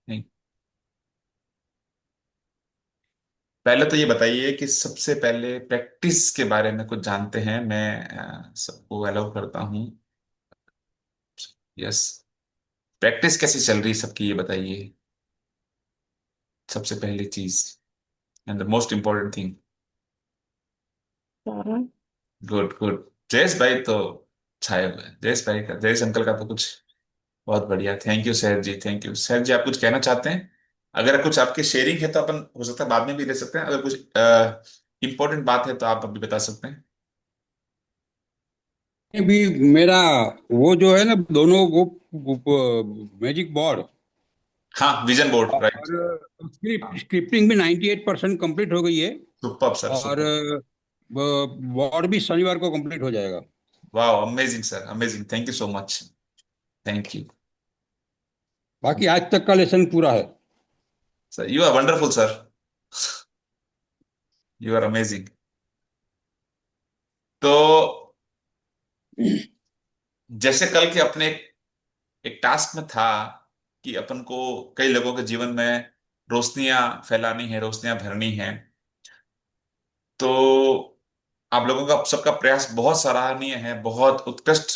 नहीं। पहले तो ये बताइए कि सबसे पहले प्रैक्टिस के बारे में कुछ जानते हैं। मैं सबको अलाउ करता हूँ। यस। प्रैक्टिस कैसी चल रही है सबकी, ये बताइए। सबसे पहली चीज and the most important thing. हाँ। Good good. जयेश भाई तो छाए हुए हैं। जयेश भाई का, जयेश अंकल का तो कुछ बहुत बढ़िया। Thank you sir ji, thank you sir ji. आप कुछ कहना चाहते हैं? अगर कुछ आपके शेयरिंग है तो अपन हो सकता है बाद में भी ले सकते हैं। अगर कुछ इंपॉर्टेंट बात है तो आप अभी बता सकते हैं। भी मेरा वो जो है ना दोनों वो मैजिक बोर्ड हाँ, विजन बोर्ड, राइट। और स्क्रिप्टिंग भी 98% कंप्लीट हो गई है। सुपर सर, और सुपर। बोर्ड भी शनिवार को कंप्लीट हो जाएगा। वाह, amazing sir, amazing. Thank you so much. Thank you बाकी आज तक का लेसन पूरा है। Sir. You are wonderful sir. You are amazing. तो जैसे कल के अपने एक टास्क में था कि अपन को कई लोगों के जीवन में रोशनियां फैलानी है, रोशनियां भरनी है। तो आप लोगों का सबका प्रयास बहुत सराहनीय है, बहुत उत्कृष्ट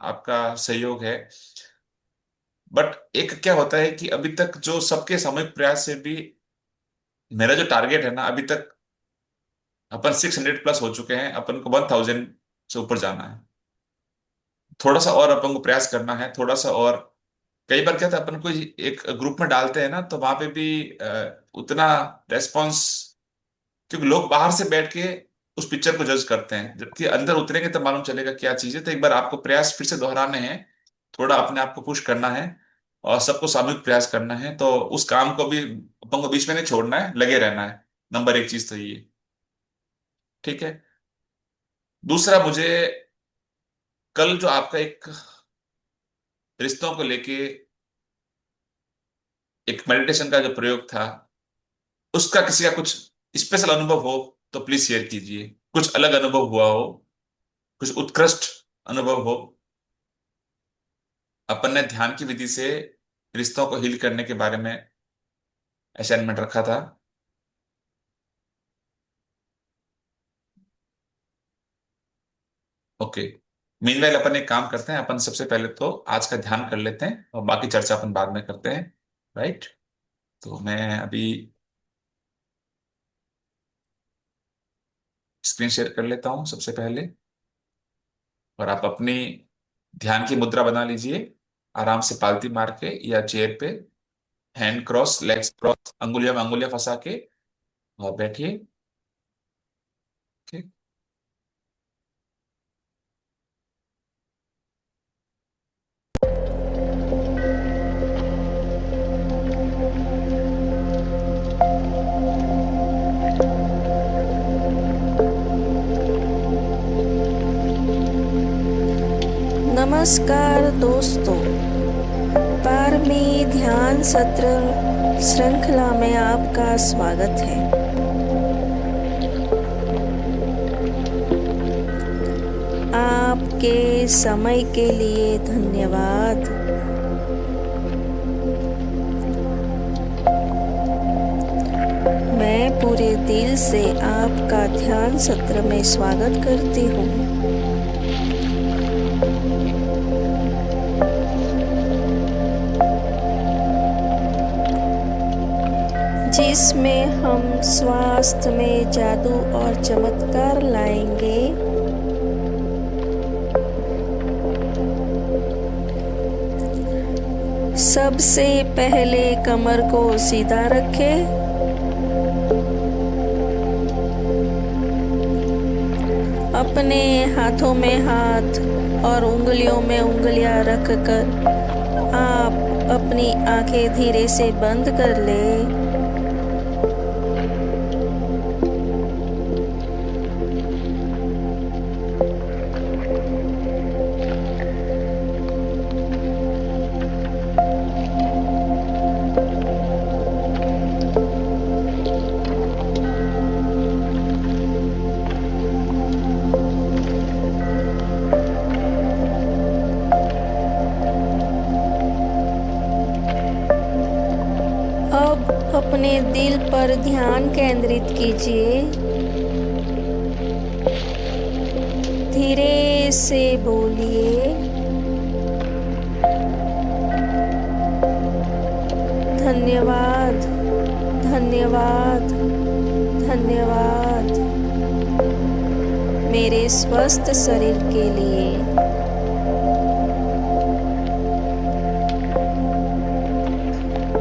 आपका सहयोग है। बट एक क्या होता है कि अभी तक जो सबके सामूहिक प्रयास से भी मेरा जो टारगेट है ना, अभी तक अपन 600 प्लस हो चुके हैं। अपन को 1000 से ऊपर जाना है। थोड़ा सा और अपन को प्रयास करना है, थोड़ा सा और। कई बार क्या था, अपन को एक ग्रुप में डालते हैं ना, तो वहां पे भी उतना रेस्पॉन्स, क्योंकि लोग बाहर से बैठ के उस पिक्चर को जज करते हैं, जबकि अंदर उतरेंगे तब मालूम चलेगा क्या चीज है। तो एक बार आपको प्रयास फिर से दोहराने हैं, थोड़ा अपने आप को पुश करना है और सबको सामूहिक प्रयास करना है। तो उस काम को भी अपन को बीच में नहीं छोड़ना है, लगे रहना है। नंबर एक चीज तो ये। ठीक है। दूसरा, मुझे कल जो आपका एक रिश्तों को लेके एक मेडिटेशन का जो प्रयोग था, उसका किसी का कुछ स्पेशल अनुभव हो तो प्लीज शेयर कीजिए। कुछ अलग अनुभव हुआ हो, कुछ उत्कृष्ट अनुभव हो। अपन ने ध्यान की विधि से रिश्तों को हील करने के बारे में असाइनमेंट रखा था। ओके। मीनवाइल अपन एक काम करते हैं, अपन सबसे पहले तो आज का ध्यान कर लेते हैं और बाकी चर्चा अपन बाद में करते हैं। राइट। तो मैं अभी स्क्रीन शेयर कर लेता हूं सबसे पहले। और आप अपनी ध्यान की मुद्रा बना लीजिए। आराम से पालती मार के या चेयर पे, हैंड क्रॉस, लेग्स क्रॉस, अंगुलियों में अंगुलियां फंसा के और बैठिए। ओके। नमस्कार दोस्तों, 12वीं ध्यान सत्र श्रृंखला में आपका स्वागत है। आपके समय के लिए धन्यवाद। मैं पूरे दिल से आपका ध्यान सत्र में स्वागत करती हूँ, जिसमें हम स्वास्थ्य में जादू और चमत्कार लाएंगे। सबसे पहले कमर को सीधा रखें। अपने हाथों में हाथ और उंगलियों में उंगलियां रखकर आप अपनी आंखें धीरे से बंद कर लें। अपने दिल पर ध्यान केंद्रित कीजिए। धीरे से बोलिए, धन्यवाद, धन्यवाद, धन्यवाद मेरे स्वस्थ शरीर के लिए।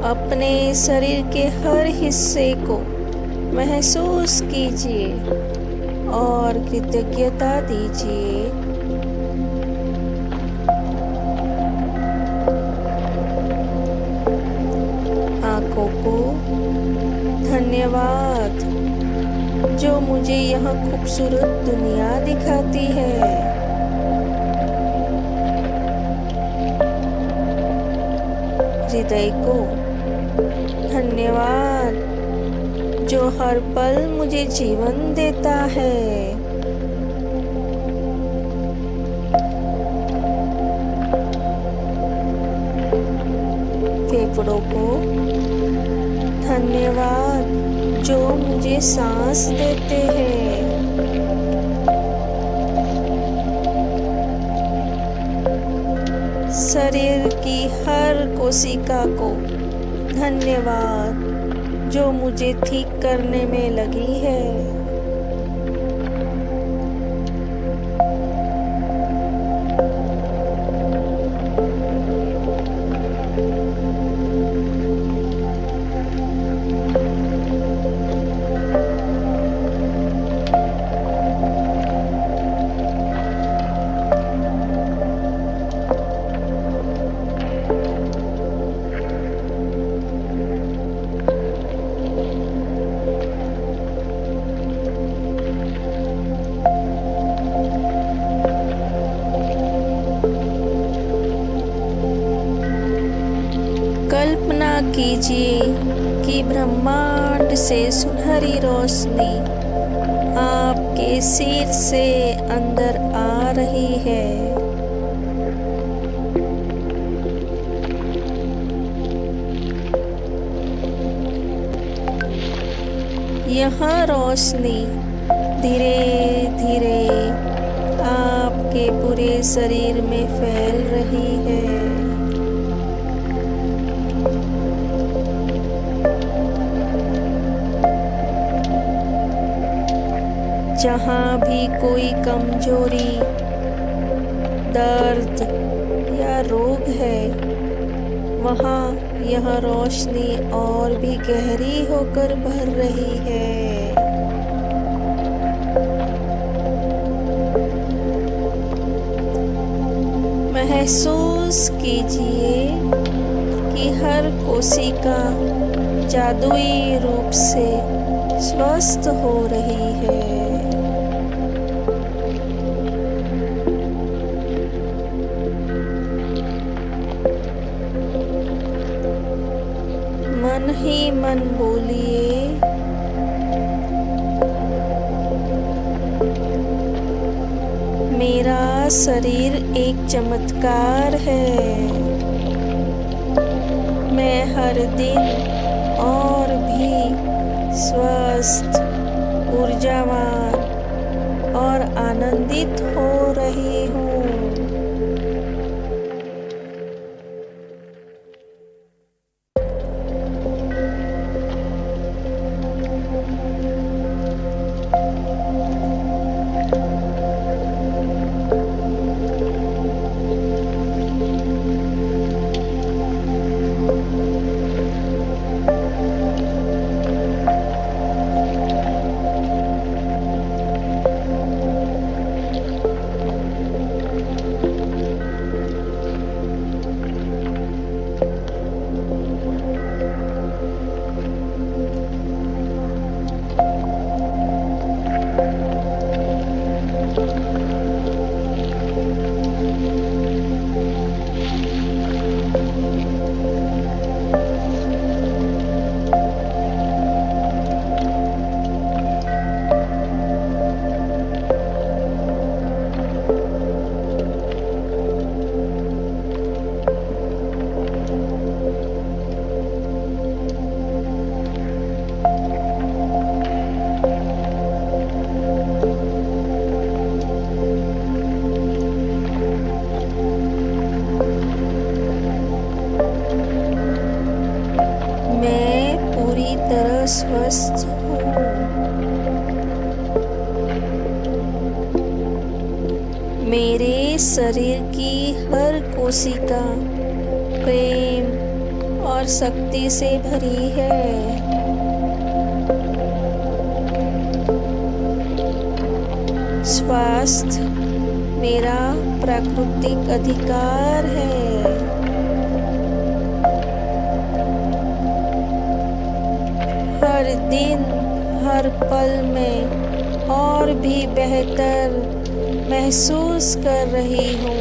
अपने शरीर के हर हिस्से को महसूस कीजिए और कृतज्ञता दीजिए। आँखों को धन्यवाद जो मुझे यह खूबसूरत दुनिया दिखाती है। हृदय को धन्यवाद जो हर पल मुझे जीवन देता है। फेफड़ों को धन्यवाद जो मुझे सांस देते हैं। शरीर की हर कोशिका को धन्यवाद जो मुझे ठीक करने में लगी है। कल्पना कीजिए कि ब्रह्मांड से सुनहरी रोशनी आपके सिर से अंदर आ रही है। यह रोशनी धीरे धीरे आपके पूरे शरीर में फैल रही है। जहाँ भी कोई कमजोरी, दर्द या रोग है, वहाँ यह रोशनी और भी गहरी होकर भर रही है। महसूस कीजिए कि हर कोशिका जादुई रूप से स्वस्थ हो रही है। मन ही मन बोलिए, मेरा शरीर एक चमत्कार है। मैं हर दिन और भी स्वस्थ, ऊर्जावान और आनंदित हो रही हूँ। स्वस्थ हूँ। मेरे शरीर की हर कोशिका प्रेम और शक्ति से भरी है। स्वास्थ्य मेरा प्राकृतिक अधिकार है। हर दिन, हर पल में और भी बेहतर महसूस कर रही हूँ।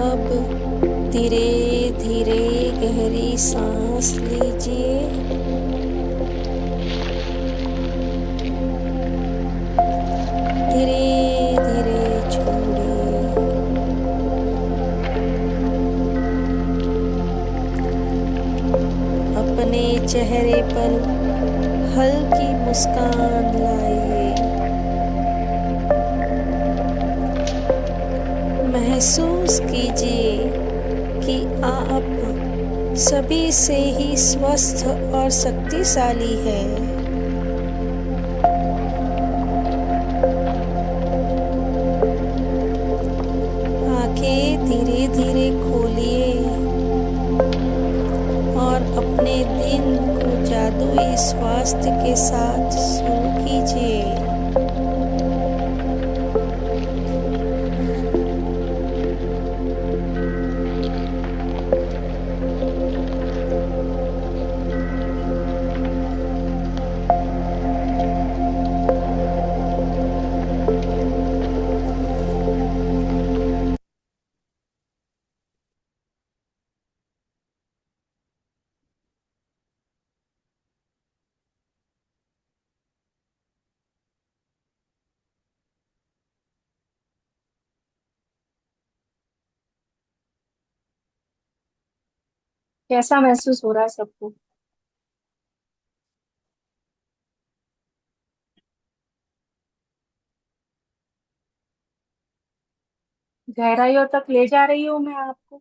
अब धीरे धीरे गहरी सांस लीजिए। धीरे धीरे छोड़िए। अपने चेहरे पर हल्की मुस्कान लाइए। महसूस कीजिए कि आप सभी से ही स्वस्थ और शक्तिशाली हैं। आंखें धीरे धीरे खोलिए और अपने दिन को जादुई स्वास्थ्य के साथ शुरू कीजिए। कैसा महसूस हो रहा है सबको? गहराइयों तक ले जा रही हूँ मैं आपको।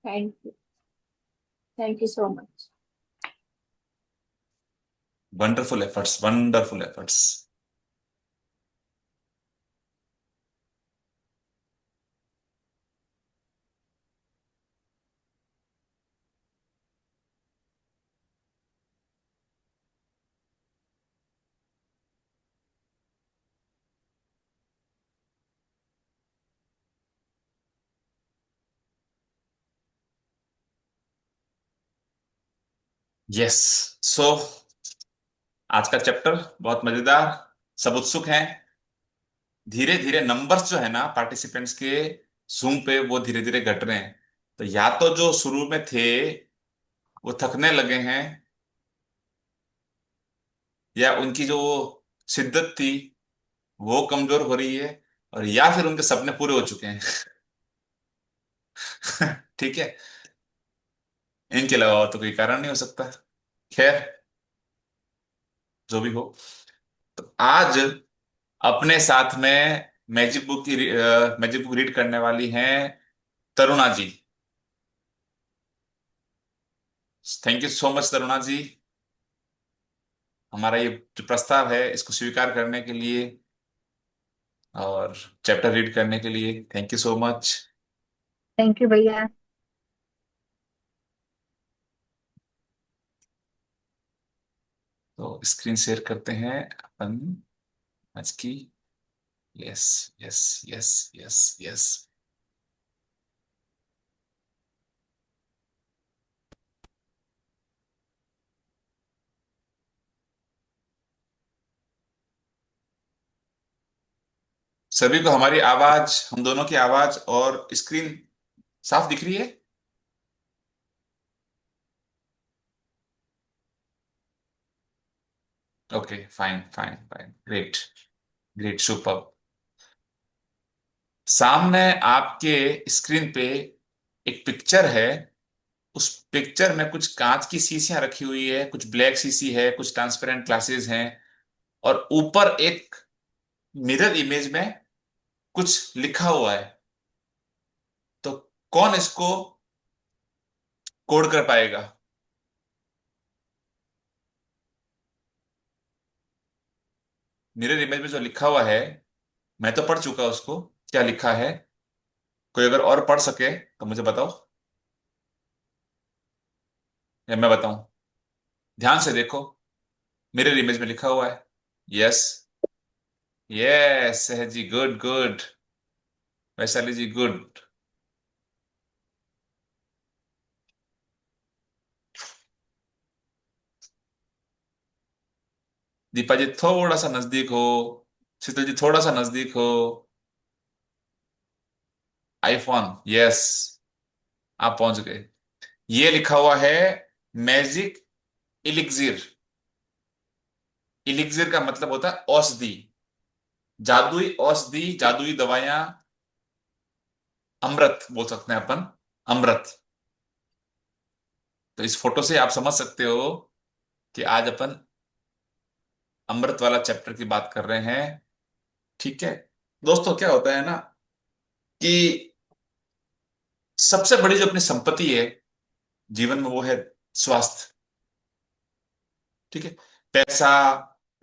Thank you. Thank you so much. Wonderful efforts, wonderful efforts. Yes. So आज का चैप्टर बहुत मजेदार, सब उत्सुक हैं। धीरे धीरे नंबर्स जो है ना पार्टिसिपेंट्स के जूम पे, वो धीरे धीरे घट रहे हैं। तो या तो जो शुरू में थे वो थकने लगे हैं, या उनकी जो शिद्दत थी वो कमजोर हो रही है, और या फिर उनके सपने पूरे हो चुके हैं। ठीक है, इनके अलावा और तो कोई कारण नहीं हो सकता। खैर, जो भी हो, तो आज अपने साथ में मैजिक बुक रीड करने वाली हैं Taruna ji. Thank you so much Taruna ji, हमारा ये जो प्रस्ताव है इसको स्वीकार करने के लिए और चैप्टर रीड करने के लिए। Thank you so much. Thank you भैया। तो स्क्रीन शेयर करते हैं अपन आज की। Yes, yes, yes, yes, yes. सभी को हमारी आवाज, हम दोनों की आवाज और स्क्रीन साफ दिख रही है? Okay, fine, fine, fine, great, great, super. सामने आपके स्क्रीन पे एक पिक्चर है। उस पिक्चर में कुछ कांच की शीशियां रखी हुई है, कुछ ब्लैक शीशी है, कुछ ट्रांसपेरेंट ग्लासेस हैं, और ऊपर एक मिरर इमेज में कुछ लिखा हुआ है। तो कौन इसको कोड कर पाएगा? मिरर इमेज में जो लिखा हुआ है, मैं तो पढ़ चुका उसको, क्या लिखा है? कोई अगर और पढ़ सके तो मुझे बताओ, या मैं बताऊं? ध्यान से देखो, मिरर इमेज में लिखा हुआ है। यस, यस जी, गुड, गुड। वैशाली जी, गुड। दीपा जी थोड़ा सा नजदीक हो, शीतल जी थोड़ा सा नजदीक हो। आईफोन, यस, आप पहुंच गए। ये लिखा हुआ है मैजिक इलिक्सिर। इलिक्सिर का मतलब होता है औषधि, जादुई औषधि, जादुई दवाइयां, अमृत बोल सकते हैं अपन, अमृत। तो इस फोटो से आप समझ सकते हो कि आज अपन अमृत वाला चैप्टर की बात कर रहे हैं। ठीक है दोस्तों, क्या होता है ना कि सबसे बड़ी जो अपनी संपत्ति है जीवन में, वो है स्वास्थ्य। ठीक है, पैसा,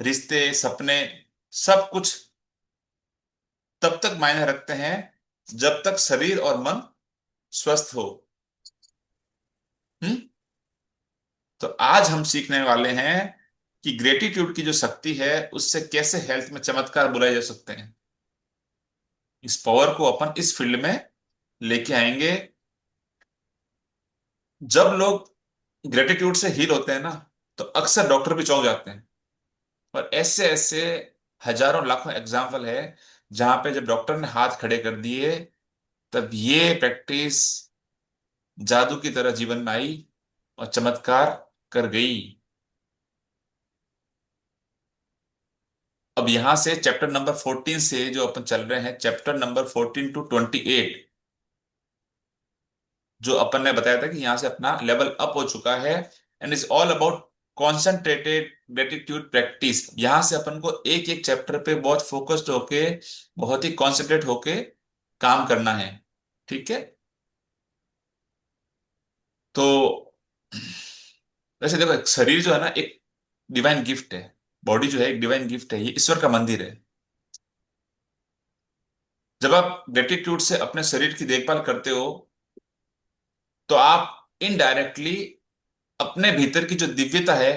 रिश्ते, सपने, सब कुछ तब तक मायने रखते हैं जब तक शरीर और मन स्वस्थ हो। हम्म। तो आज हम सीखने वाले हैं कि ग्रेटिट्यूड की जो शक्ति है उससे कैसे हेल्थ में चमत्कार बुलाए जा सकते हैं। इस पावर को अपन इस फील्ड में लेके आएंगे। जब लोग ग्रेटिट्यूड से हील होते हैं ना, तो अक्सर डॉक्टर भी चौंक जाते हैं। और ऐसे ऐसे हजारों लाखों एग्जाम्पल है जहां पे जब डॉक्टर ने हाथ खड़े कर दिए, तब ये प्रैक्टिस जादू की तरह जीवन में आई और चमत्कार कर गई। अब यहां से चैप्टर नंबर 14 से जो अपन चल रहे हैं, चैप्टर नंबर 14 टू 28, जो अपन ने बताया था कि यहां से अपना लेवल अप हो चुका है, and is all about concentrated gratitude practice. यहां से अपन को एक एक चैप्टर पे बहुत फोकस्ड होके, बहुत ही कॉन्सेंट्रेट होके काम करना है। ठीक है, तो वैसे देखो, एक शरीर जो है ना, एक डिवाइन गिफ्ट है। बॉडी जो है एक डिवाइन गिफ्ट है, ये ईश्वर का मंदिर है। जब आप ग्रेटिट्यूड से अपने शरीर की देखभाल करते हो, तो आप इनडायरेक्टली अपने भीतर की जो दिव्यता है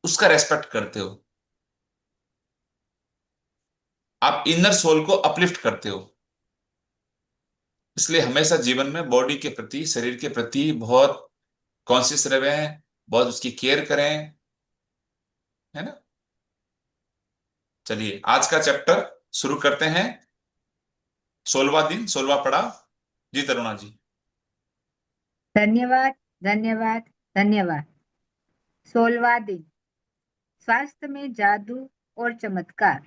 उसका रेस्पेक्ट करते हो। आप इनर सोल को अपलिफ्ट करते हो। इसलिए हमेशा जीवन में बॉडी के प्रति, शरीर के प्रति बहुत कॉन्शियस रहे हैं, बहुत उसकी केयर करें, है ना। चलिए आज का चैप्टर शुरू करते हैं। 16वां दिन, 16वां पड़ाव। जी तरुणा जी। धन्यवाद, धन्यवाद, धन्यवाद। 16वां दिन, स्वास्थ्य में जादू और चमत्कार।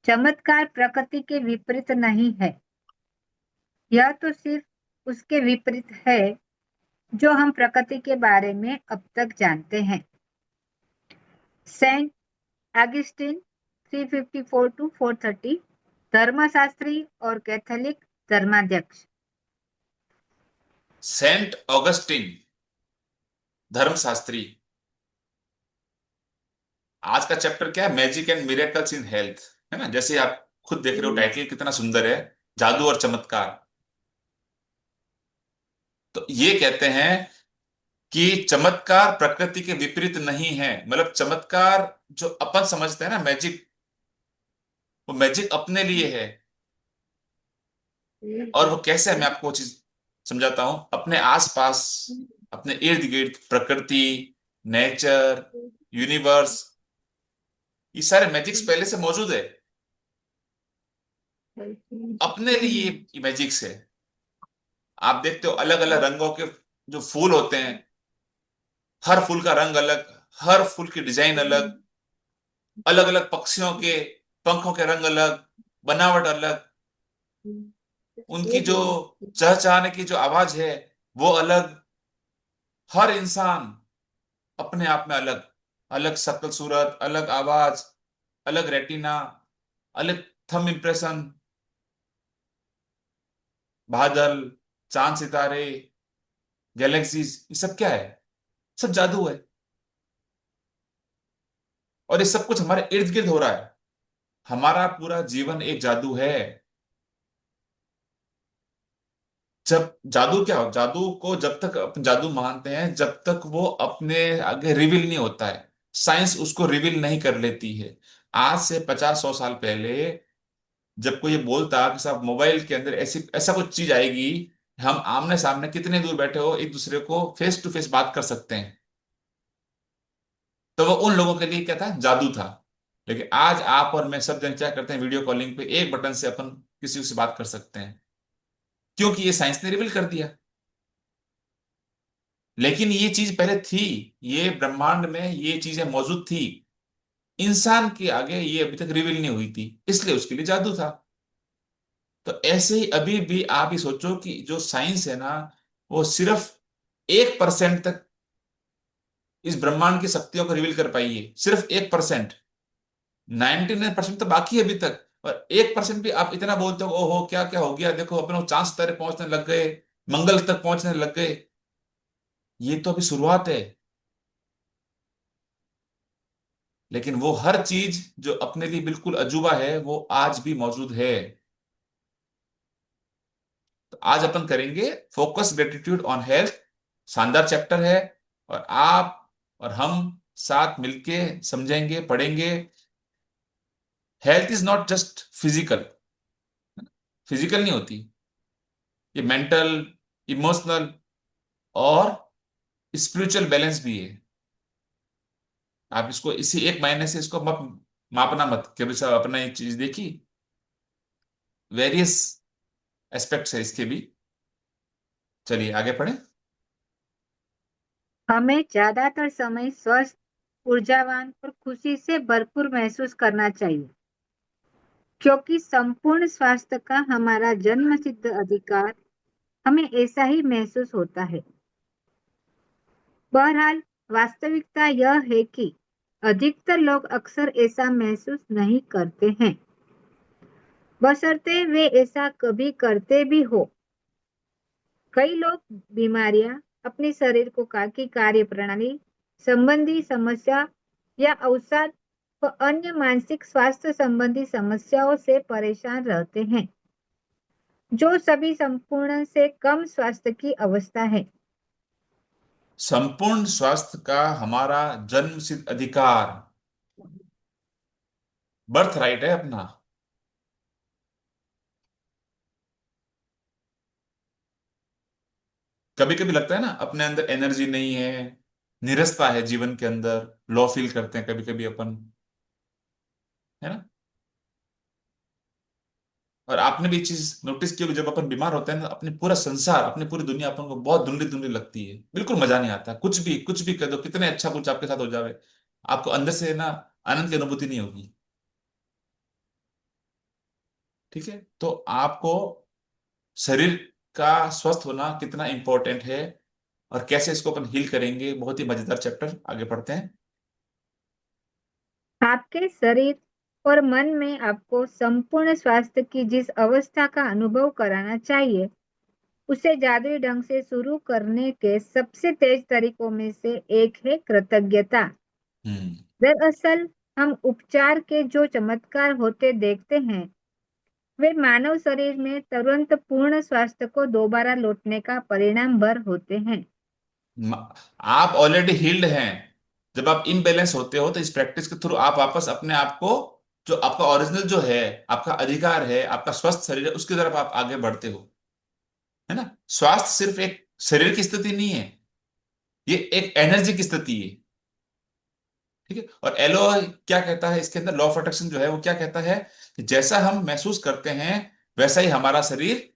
चमत्कार प्रकृति के विपरीत नहीं है, यह तो सिर्फ उसके विपरीत है जो हम प्रकृति के बारे में अब तक जानते हैं। सेंट ऑगस्टिन 354 टू 430, धर्मशास्त्री और कैथोलिक धर्माध्यक्ष। सेंट ऑगस्टिन, धर्मशास्त्री। आज का चैप्टर क्या है? Magic and miracles in health, है ना। जैसे आप खुद देख रहे हो टाइटल कितना सुंदर है, जादू और चमत्कार। तो ये कहते हैं कि चमत्कार प्रकृति के विपरीत नहीं है। मतलब चमत्कार जो अपन समझते हैं ना मैजिक, वो मैजिक अपने लिए है। और वो कैसे है, मैं आपको वो चीज समझाता हूं। अपने आसपास, अपने इर्द गिर्द प्रकृति, नेचर, यूनिवर्स, ये सारे मैजिक्स पहले से मौजूद है। अपने लिए ये मैजिक्स है। आप देखते हो अलग अलग रंगों के जो फूल होते हैं, हर फूल का रंग अलग, हर फूल की डिजाइन अलग, अलग अलग पक्षियों के पंखों के रंग अलग, बनावट अलग, उनकी जो चहचहाने की जो आवाज है वो अलग। हर इंसान अपने आप में अलग, अलग शक्ल सूरत, अलग आवाज, अलग रेटिना, अलग थंब इम्प्रेशन, बादल, चांद सितारे, गैलेक्सीज, ये सब क्या है? सब जादू है। और ये सब कुछ हमारे इर्द गिर्द हो रहा है। हमारा पूरा जीवन एक जादू है। जब जादू क्या हो, जादू को जब तक अपन जादू मानते हैं जब तक वो अपने आगे रिवील नहीं होता है, साइंस उसको रिवील नहीं कर लेती है। आज से 50-100 साल पहले जब कोई ये बोलता कि साहब मोबाइल के अंदर ऐसी ऐसा कुछ चीज आएगी, हम आमने सामने कितने दूर बैठे हो एक दूसरे को फेस टू फेस बात कर सकते हैं, तो वो उन लोगों के लिए क्या था? जादू था। लेकिन आज आप और मैं सब जन क्या करते हैं? वीडियो कॉलिंग पे एक बटन से अपन किसी से बात कर सकते हैं, क्योंकि ये साइंस ने रिवील कर दिया। लेकिन ये चीज पहले थी, ये ब्रह्मांड में ये चीजें मौजूद थी, इंसान के आगे ये अभी तक रिवील नहीं हुई थी, इसलिए उसके लिए जादू था। तो ऐसे ही अभी भी आप ही सोचो कि जो साइंस है ना, वो सिर्फ 1% तक इस ब्रह्मांड की शक्तियों को रिवील कर पाई है। सिर्फ 1%। 99% तो बाकी है अभी तक। और 1% भी आप इतना बोलते हो ओहो क्या क्या हो गया, देखो अपने चांद सितारे पहुंचने लग गए, मंगल तक पहुंचने लग गए। ये तो अभी शुरुआत है। लेकिन वो हर चीज जो अपने लिए बिल्कुल अजूबा है वो आज भी मौजूद है। तो आज अपन करेंगे फोकस ग्रेटिट्यूड ऑन हेल्थ। शानदार चैप्टर है। और आप और हम साथ मिलके समझेंगे, पढ़ेंगे। Health is not just physical, physical नहीं होती, ये मेंटल, इमोशनल और स्पिरिचुअल बैलेंस भी है। आप इसको इसी एक महीने से इसको मत मापना मत कि अभी साहब अपना एक चीज देखी। वेरियस एस्पेक्ट्स है इसके भी। चलिए आगे पढ़ें। हमें ज्यादातर समय स्वस्थ, ऊर्जावान और खुशी से भरपूर महसूस करना चाहिए, क्योंकि संपूर्ण स्वास्थ्य का हमारा जन्मसिद्ध अधिकार हमें ऐसा ही महसूस होता है। बहरहाल, वास्तविकता यह है कि अधिकतर लोग अक्सर ऐसा महसूस नहीं करते हैं, बशर्ते वे ऐसा कभी करते भी हो। कई लोग बीमारियां, अपने शरीर को की कार्य प्रणाली संबंधी समस्या या अवसाद व अन्य मानसिक स्वास्थ्य संबंधी समस्याओं से परेशान रहते हैं, जो सभी संपूर्ण से कम स्वास्थ्य की अवस्था है। संपूर्ण स्वास्थ्य का हमारा जन्मसिद्ध अधिकार, बर्थ राइट है अपना। कभी कभी लगता है ना अपने अंदर एनर्जी नहीं है, निरसता है जीवन के अंदर, लो फील करते हैं कभी कभी अपन, है ना। और आपने भी चीज नोटिस की होगी, जब अपन बीमार होते हैं ना, अपने पूरा संसार, अपनी पूरी दुनिया अपन को बहुत धुंधली धुंधली लगती है, बिल्कुल मजा नहीं आता, कुछ भी कर दो, कितने अच्छा कुछ आपके साथ हो जावे, आपको अंदर से ना आनंद की अनुभूति नहीं होगी। ठीक है, तो आपको शरीर का स्वस्थ होना कितना इंपॉर्टेंट है और कैसे इसको अपन हील करेंगे, बहुत ही मजेदार चैप्टर, आगे पढ़ते हैं। आपके शरीर और मन में आपको संपूर्ण स्वास्थ्य की जिस अवस्था का अनुभव कराना चाहिए, उसे जादुई ढंग से शुरू करने के सबसे तेज तरीकों में से एक है कृतज्ञता। हम्म। दरअसल हम उपचार के जो चमत्कार होते देखते हैं, वे मानव शरीर में तुरंत पूर्ण स्वास्थ्य को दोबारा लौटने का परिणाम भर होते हैं। आप ऑलरेडी हील्ड हैं। जब आप इम्बैलेंस होते हो तो इस प्रैक्टिस के थ्रू आप वापस अपने आप को, जो आपका ओरिजिनल जो है, आपका अधिकार है, आपका स्वस्थ शरीर है, उसकी तरफ आप आगे बढ़ते हो, है ना। स्वास्थ्य सिर्फ एक शरीर की स्थिति नहीं है, ये एक एनर्जी की स्थिति है। ठीक है, और एलो क्या कहता है इसके अंदर, लॉ ऑफ अट्रैक्शन जो है वो क्या कहता है कि जैसा हम महसूस करते हैं वैसा ही हमारा शरीर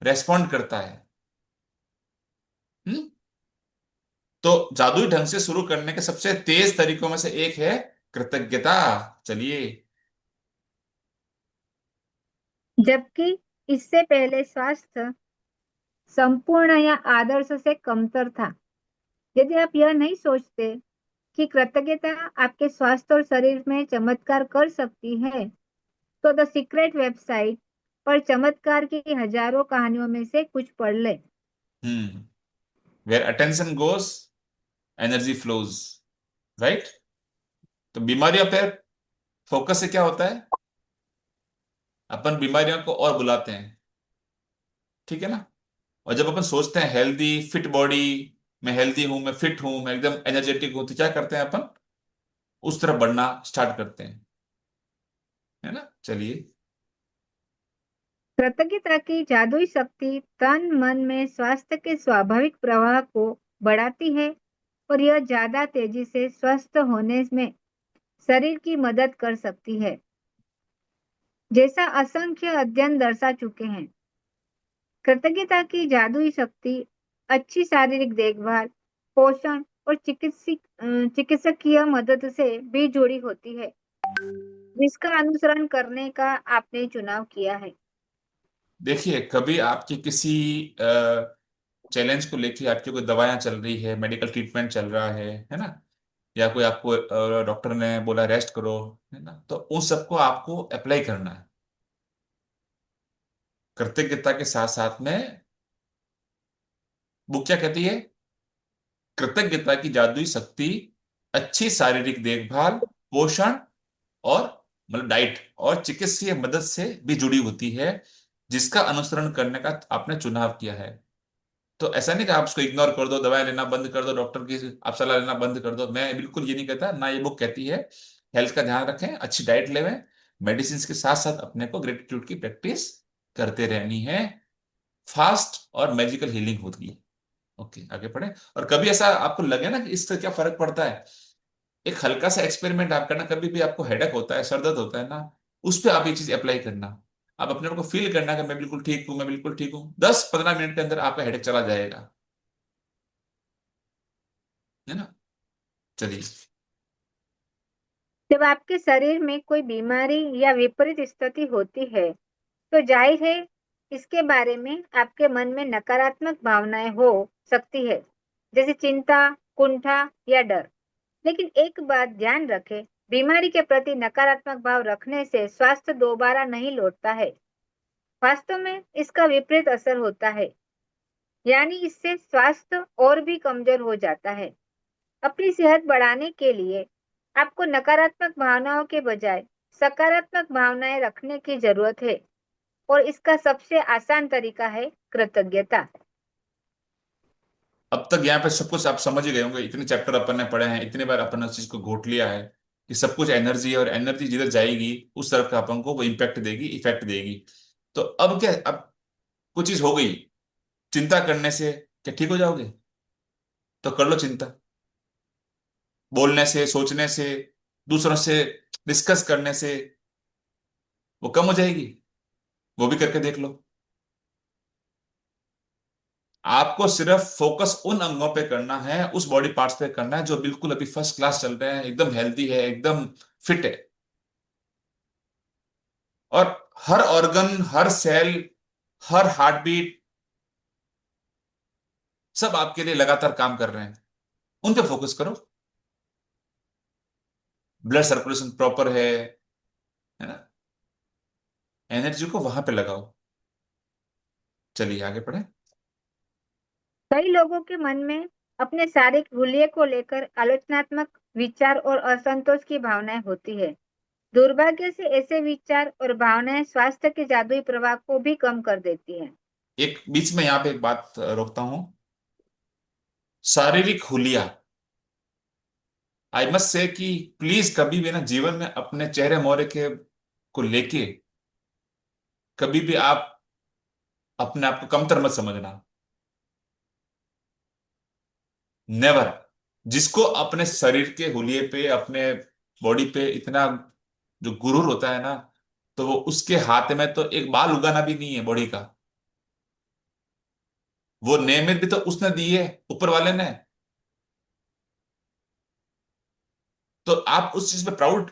रेस्पॉन्ड करता है। हम्म। तो जादुई ढंग से शुरू करने के सबसे तेज तरीकों में से एक है कृतज्ञता। चलिए। जबकि इससे पहले स्वास्थ्य संपूर्ण या आदर्श से कमतर था। यदि आप यह नहीं सोचते कि कृतज्ञता आपके स्वास्थ्य और शरीर में चमत्कार कर सकती है, तो द सीक्रेट वेबसाइट पर चमत्कार की हजारों कहानियों में से कुछ पढ़ ले। Hmm. Where attention goes, energy flows, right. तो बीमारियों पे फोकस से क्या होता है, अपन बीमारियों को और बुलाते हैं, ठीक है ना। और जब अपन सोचते हैं हेल्दी फिट बॉडी, मैं हेल्दी हूं, मैं फिट हूं, मैं एकदम एनर्जेटिक हूं, तो क्या करते हैं अपन, उस तरफ बढ़ना स्टार्ट करते हैं, है ना। चलिए। कृतज्ञता की जादुई शक्ति तन मन में स्वास्थ्य के स्वाभाविक प्रवाह को बढ़ाती है और यह ज्यादा तेजी से स्वस्थ होने में शरीर की मदद कर सकती है। जैसा असंख्य अध्ययन दर्शा चुके हैं, कृतज्ञता की जादुई शक्ति अच्छी शारीरिक देखभाल, पोषण और चिकित्सकीय मदद से भी जुड़ी होती है, जिसका अनुसरण करने का आपने चुनाव किया है। देखिए, कभी आपकी किसी चैलेंज को लेके आपकी कोई दवाइयां चल रही है, मेडिकल ट्रीटमेंट चल रहा है ना, या कोई आपको डॉक्टर ने बोला रेस्ट करो, है ना, तो उन सबको आपको अप्लाई करना है कृतज्ञता के साथ साथ में। बुक क्या कहती है, कृतज्ञता की जादुई शक्ति अच्छी शारीरिक देखभाल, पोषण और मतलब डाइट और चिकित्सीय मदद से भी जुड़ी होती है, जिसका अनुसरण करने का आपने चुनाव किया है। तो ऐसा नहीं कि आप उसको इग्नोर कर दो, दवाई लेना बंद कर दो, डॉक्टर की आप सलाह लेना बंद कर दो, मैं बिल्कुल ये नहीं कहता ना, ये बुक कहती है हेल्थ का ध्यान रखें, अच्छी डाइट लेवें, मेडिसिन के साथ साथ अपने को ग्रेटिट्यूड की प्रैक्टिस करते रहनी है, फास्ट और मैजिकल हीलिंग होगी। ओके, आगे पढ़े। और कभी ऐसा आपको लगे ना कि इससे क्या फर्क पड़ता है, एक हल्का सा एक्सपेरिमेंट आप करना, कभी भी आपको हेडेक होता है, सर दर्द होता है ना, उस पर आप ये चीज अप्लाई करना, आप अपने आप को फील करना कि मैं बिल्कुल ठीक हूं, मैं बिल्कुल ठीक हूं, 10-15 मिनट के अंदर आपका हेडेक चला जाएगा, है ना। चलिए। जब आपके शरीर में कोई बीमारी या विपरीत स्थिति होती है, तो जाहिर है इसके बारे में आपके मन में नकारात्मक भावनाएं हो सकती है, जैसे चिंता, कुंठा या डर। लेकिन एक बात ध्यान रखें, बीमारी के प्रति नकारात्मक भाव रखने से स्वास्थ्य दोबारा नहीं लौटता है। वास्तव में इसका विपरीत असर होता है, यानी इससे स्वास्थ्य और भी कमजोर हो जाता है। अपनी सेहत बढ़ाने के लिए आपको नकारात्मक भावनाओं के बजाय सकारात्मक भावनाएं रखने की जरूरत है, और इसका सबसे आसान तरीका है कृतज्ञता। अब तक यहाँ पे सब कुछ आप समझ ही गए होंगे, इतने चैप्टर अपन ने पढ़े हैं, इतने बार अपन ने उस चीज को घोट लिया है कि सब कुछ एनर्जी है, और एनर्जी जिधर जाएगी उस तरफ का अपन को वो इम्पैक्ट देगी, इफेक्ट देगी। तो अब क्या, अब कुछ चीज हो गई, चिंता करने से क्या ठीक हो जाओगे, तो कर लो चिंता, बोलने से, सोचने से, दूसरों से डिस्कस करने से वो कम हो जाएगी। वो भी करके देख लो। आपको सिर्फ फोकस उन अंगों पे करना है, उस बॉडी पार्ट्स पे करना है जो बिल्कुल अभी फर्स्ट क्लास चल रहे हैं, एकदम हेल्दी है, एकदम फिट है। और हर ऑर्गन, हर सेल, हर हार्ट बीट, सब आपके लिए लगातार काम कर रहे हैं। उन पे फोकस करो। ब्लड सर्कुलेशन प्रॉपर है ना? एनर्जी को वहां पे लगाओ। चलिए आगे बढ़े। कई लोगों के मन में अपने शारीरिक हुलिये को लेकर आलोचनात्मक विचार और असंतोष की भावनाएं होती है। दुर्भाग्य से ऐसे विचार और भावनाएं स्वास्थ्य के जादुई प्रभाव को भी कम कर देती हैं। एक बीच में यहाँ पे एक बात रोकता हूं। शारीरिक हुलिया, आई मस्ट से कि प्लीज कभी भी ना जीवन में अपने चेहरे मोहरे के को लेके कभी भी आप अपने आप को कमतर मत समझना। नेवर। जिसको अपने शरीर के हुलिये पे, अपने बॉडी पे इतना जो गुरूर होता है ना, तो वो उसके हाथ में तो एक बाल उगाना भी नहीं है बॉडी का। वो नेमत भी तो उसने दी है, ऊपर वाले ने। तो आप उस चीज पे प्राउड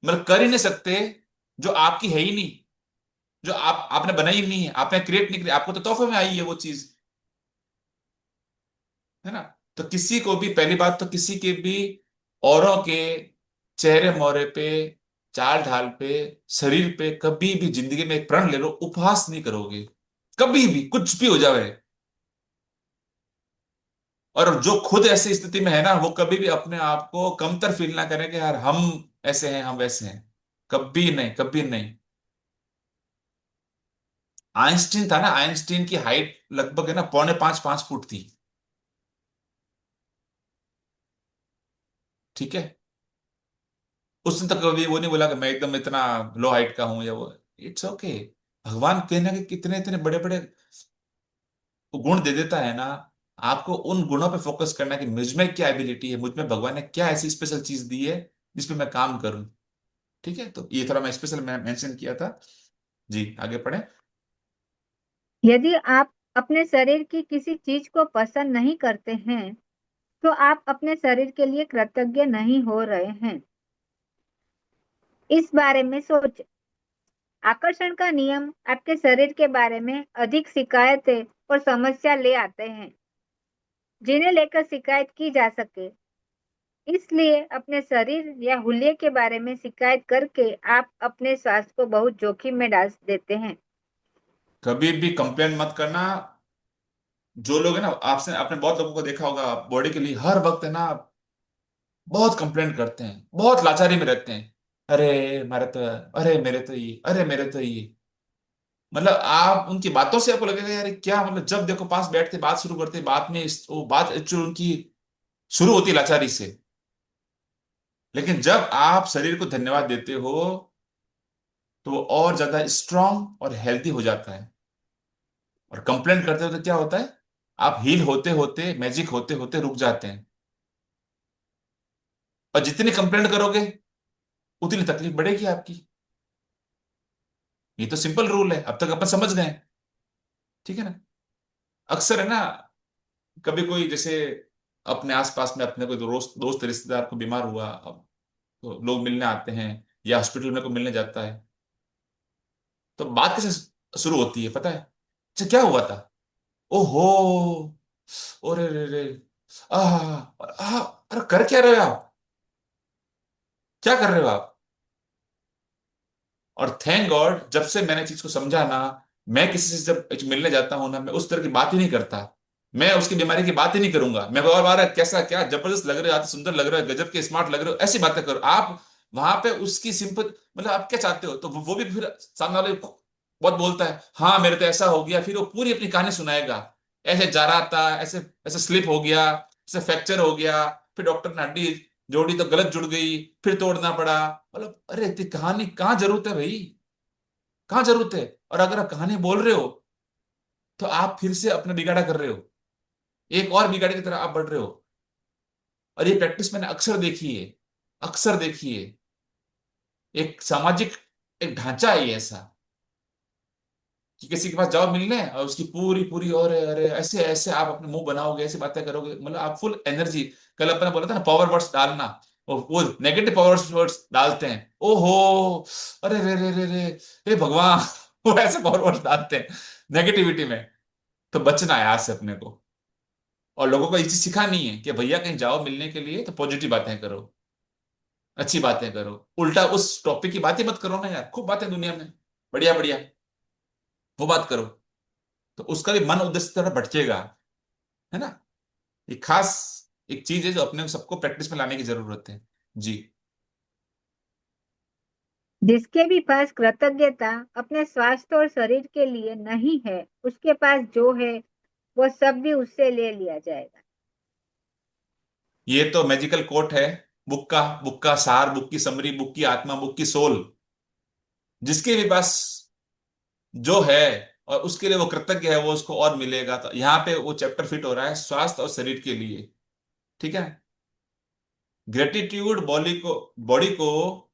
मतलब कर ही नहीं सकते जो आपकी है ही नहीं, जो आपने बनाई ही नहीं है, आपने क्रिएट नहीं किया, आपको तो तोहफे में आई है वो चीज, है ना? तो किसी को भी, पहली बात तो किसी के भी औरों के चेहरे मोहरे पे, चाल ढाल पे, शरीर पे कभी भी जिंदगी में एक प्रण ले लो, उपहास नहीं करोगे। कभी भी कुछ भी हो जाए। और जो खुद ऐसी स्थिति में है ना, वो कभी भी अपने आप को कमतर फील ना करें कि यार हम ऐसे हैं, हम वैसे हैं। कभी नहीं, कभी नहीं। आइंस्टीन था ना, आइंस्टीन की हाइट लगभग है ना 4.5-5 फुट थी। ठीक है। उसने तो कभी वो नहीं बोला कि मैं एकदम इतना लो हाइट का हूं या वो। It's okay. भगवान कहना कि कितने इतने बड़े बड़े गुण दे देता है ना। आपको उन गुणों पे फोकस करना है कि मुझ में क्या एबिलिटी है, मुझ में भगवान ने क्या ऐसी स्पेशल चीज दी है जिसपे मैं काम करूं। ठीक है, तो ये थोड़ा मैं स्पेशल मैं मेंशन किया था। जी आगे पढ़े। यदि आप अपने शरीर की किसी चीज को पसंद नहीं करते हैं, तो आप अपने शरीर के लिए कृतज्ञ नहीं हो रहे हैं। इस बारे में सोच। आकर्षण का नियम आपके शरीर के बारे में अधिक शिकायतें और समस्या ले आते हैं जिन्हें लेकर शिकायत की जा सके। इसलिए अपने शरीर या हुलिये के बारे में शिकायत करके आप अपने स्वास्थ्य को बहुत जोखिम में डाल देते हैं। कभी भी कंप्लेन मत करना। जो लोग है ना, आपसे आपने बहुत लोगों को देखा होगा, बॉडी के लिए हर वक्त है ना बहुत कंप्लेंट करते हैं, बहुत लाचारी में रहते हैं। अरे मेरे तो, अरे मेरे तो ये, अरे मेरे तो ये। मतलब आप उनकी बातों से आपको लगेगा यार ये क्या, मतलब जब देखो पास बैठते बात शुरू करते, बात में वो बात एक्चुअली उनकी शुरू होती है लाचारी से। लेकिन जब आप शरीर को धन्यवाद देते हो तो वो और ज्यादा स्ट्रांग और हेल्दी हो जाता है। और कंप्लेंट करते हो तो क्या होता है, आप हील होते होते, मैजिक होते होते रुक जाते हैं। और जितनी कंप्लेंट करोगे उतनी तकलीफ बढ़ेगी आपकी। ये तो सिंपल रूल है, अब तक अपन समझ गए हैं। ठीक है ना? अक्सर है ना, कभी कोई जैसे अपने आसपास में अपने कोई दोस्त दोस्त रिश्तेदार को बीमार हुआ, अब तो लोग मिलने आते हैं या हॉस्पिटल में कोई मिलने जाता है, तो बात कैसे शुरू होती है पता है? अच्छा क्या हुआ था? ओहो, अरे रे रे, आह, आह, अरे कर क्या रहे हो आप? क्या कर रहे हो आप? और थैंक गॉड जब से मैंने चीज को समझा ना, मैं किसी से जब मिलने जाता हूं ना, मैं उस तरह की बात ही नहीं करता। मैं उसकी बीमारी की बात ही नहीं करूंगा। मैं बार बार कैसा, क्या जबरदस्त लग रहे हो, आज सुंदर लग रहे हो, गजब के स्मार्ट लग रहे हो, ऐसी बातें करो आप। वहां पे उसकी सिंपल मतलब आप क्या चाहते हो, तो वो भी फिर सामने वाले बहुत बोलता है हाँ मेरे तो ऐसा हो गया, फिर वो पूरी अपनी कहानी सुनाएगा। ऐसे जा रहा था, ऐसे ऐसे स्लिप हो गया, ऐसे फ्रैक्चर हो गया, फिर डॉक्टर ने हड्डी जोड़ी तो गलत जुड़ गई, फिर तोड़ना पड़ा। मतलब अरे इतनी कहानी कहाँ जरूरत है भाई? कहाँ जरूरत है? और अगर आप कहानी बोल रहे हो तो आप फिर से अपना बिगाड़ा कर रहे हो, एक और बिगाड़ी की तरह आप बढ़ रहे हो। और ये प्रैक्टिस मैंने अक्सर देखी है। एक सामाजिक एक ढांचा है ये ऐसा कि किसी के पास जाओ मिलने और उसकी पूरी पूरी और अरे ऐसे ऐसे आप अपने मुंह बनाओगे, ऐसे बातें करोगे, मतलब आप फुल एनर्जी। कल अपने बोला था ना पावर वर्ड्स डालना, वो नेगेटिव पावर वर्ड्स डालते हैं, ओहो, अरे रे रे रे रे, हे भगवान वो ऐसे पावर वर्ड्स डालते हैं नेगेटिविटी में। तो बचना है आज से अपने को। और लोगों को ये चीज सिखानी है कि भैया कहीं जाओ मिलने के लिए तो पॉजिटिव बातें करो, अच्छी बातें करो, उल्टा उस टॉपिक की बात ही मत करो ना यार, खूब बातें दुनिया में, बढ़िया बढ़िया, वो बात करो। तो उसका भी मन उद्देश्य थोड़ा भटकेगा, है ना। ये खास एक चीज है जो अपने सबको प्रैक्टिस में लाने की जरूरत है। जी। जिसके भी पास कृतज्ञता अपने स्वास्थ्य और शरीर के लिए नहीं है, उसके पास जो है वो सब भी उससे ले लिया जाएगा। ये तो मैजिकल कोट है, बुक का सार, बुक की समरी, बुक की आत्मा, बुक की सोल। जिसके भी पास जो है और उसके लिए वो कृतज्ञ है, वो उसको और मिलेगा। तो यहाँ पे वो चैप्टर फिट हो रहा है स्वास्थ्य और शरीर के लिए। ठीक है। ग्रेटिट्यूड बॉडी को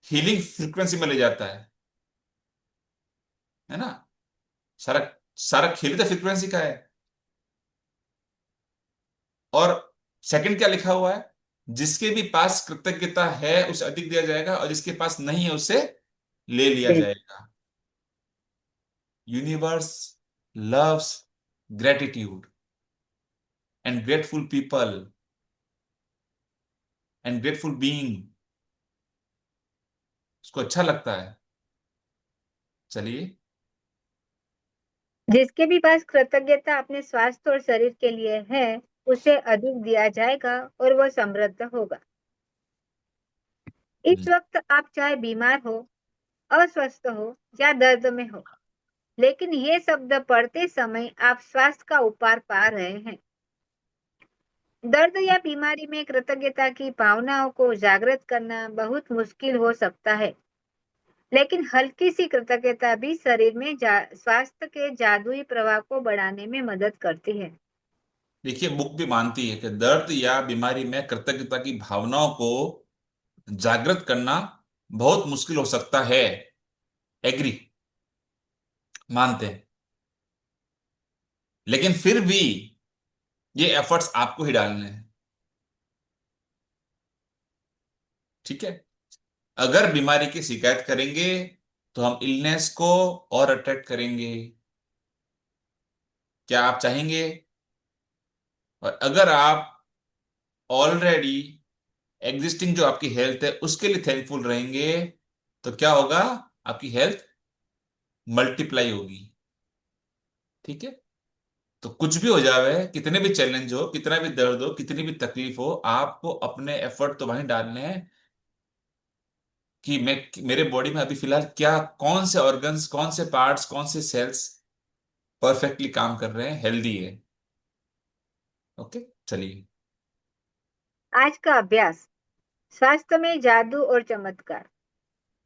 हीलिंग फ्रीक्वेंसी में ले जाता है ना। सारा सारा खेल तो फ्रीक्वेंसी का है। और सेकंड क्या लिखा हुआ है, जिसके भी पास कृतज्ञता है उसे अधिक दिया जाएगा, और जिसके पास नहीं है उसे ले लिया बिल्कुल। जाएगा। Universe loves gratitude and grateful people and grateful being. उसको अच्छा लगता है। चलिए। जिसके भी पास कृतज्ञता अपने स्वास्थ्य और शरीर के लिए है, उसे अधिक दिया जाएगा और वह समृद्ध होगा। इस वक्त आप चाहे बीमार हो, अस्वस्थ हो या दर्द में हो, लेकिन ये शब्द पढ़ते समय आप स्वास्थ्य का उपहार पा रहे हैं। दर्द या बीमारी में कृतज्ञता की भावनाओं को जागृत करना बहुत मुश्किल हो सकता है, लेकिन हल्की सी कृतज्ञता भी शरीर में स्वास्थ्य के जादुई प्रभाव को बढ़ाने में मदद करती है। देखिए बुक भी मानती है कि दर्द या बीमारी में कृतज्ञता की भावनाओं को जागृत करना बहुत मुश्किल हो सकता है। एग्री, मानते हैं। लेकिन फिर भी ये एफर्ट्स आपको ही डालने हैं। ठीक है। अगर बीमारी की शिकायत करेंगे तो हम इलनेस को और अट्रैक्ट करेंगे। क्या आप चाहेंगे? और अगर आप ऑलरेडी एग्जिस्टिंग जो आपकी हेल्थ है उसके लिए थैंकफुल रहेंगे, तो क्या होगा? आपकी हेल्थ मल्टीप्लाई होगी। ठीक है। तो कुछ भी हो जावे, कितने भी चैलेंज हो, कितना भी दर्द हो, कितनी भी तकलीफ हो, आपको अपने एफर्ट तो वहीं डालने हैं कि मैं मेरे बॉडी में अभी फिलहाल क्या, कौन से ऑर्गन्स, कौन से पार्ट्स, कौन से सेल्स परफेक्टली काम कर रहे हैं, हेल्दी है। ओके। चलिए। आज का अभ्यास, स्वास्थ्य में जादू और चमत्कार,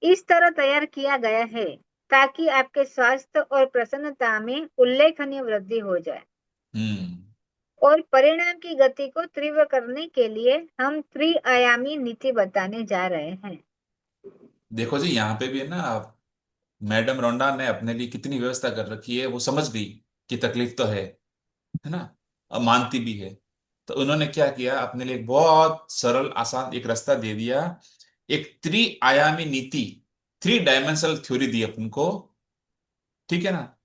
इस तरह तैयार किया गया है ताकि आपके स्वास्थ्य और प्रसन्नता में उल्लेखनीय वृद्धि हो जाए। हम्म। और परिणाम की गति को तीव्र करने के लिए हम त्रिआयामी नीति बताने जा रहे हैं। देखो जी, यहाँ पे भी है ना, मैडम रोंडा ने अपने लिए कितनी व्यवस्था कर रखी है। वो समझ गई कि तकलीफ तो है ना, और मानती भी है। तो उन्होंने क्या किया, अपने लिए एक बहुत सरल आसान एक रास्ता दे दिया। एक त्रिआयामी नीति, थ्री डायमेंशनल थ्योरी दी अपन को। ठीक है ना।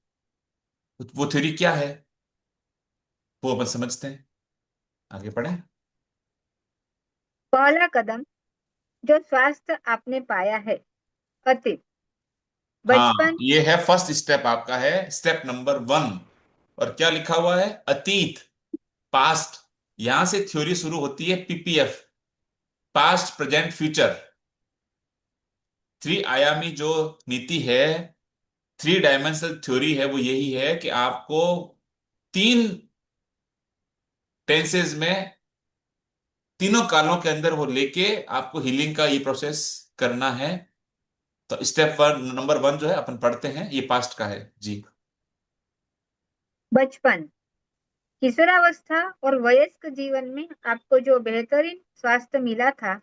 वो थ्योरी क्या है वो अपन समझते हैं, आगे पढ़ें। पहला कदम, जो स्वास्थ्य आपने पाया है, अतीत, हाँ, बचपन, ये है फर्स्ट स्टेप आपका, है स्टेप नंबर 1। और क्या लिखा हुआ है? अतीत, पास्ट। यहां से थ्योरी शुरू होती है, पीपीएफ, पास्ट प्रेजेंट फ्यूचर। त्रिआयामी जो नीति है, थ्री डायमेंशनल थ्योरी है, वो यही है कि आपको तीन टेंसेज में, तीनों कालों के अंदर वो लेके आपको हीलिंग का ये प्रोसेस करना है। तो स्टेप 1 नंबर 1 जो है अपन पढ़ते हैं, ये पास्ट का है जी। बचपन, किशोरावस्था और वयस्क जीवन में आपको जो बेहतरीन स्वास्थ्य मिला था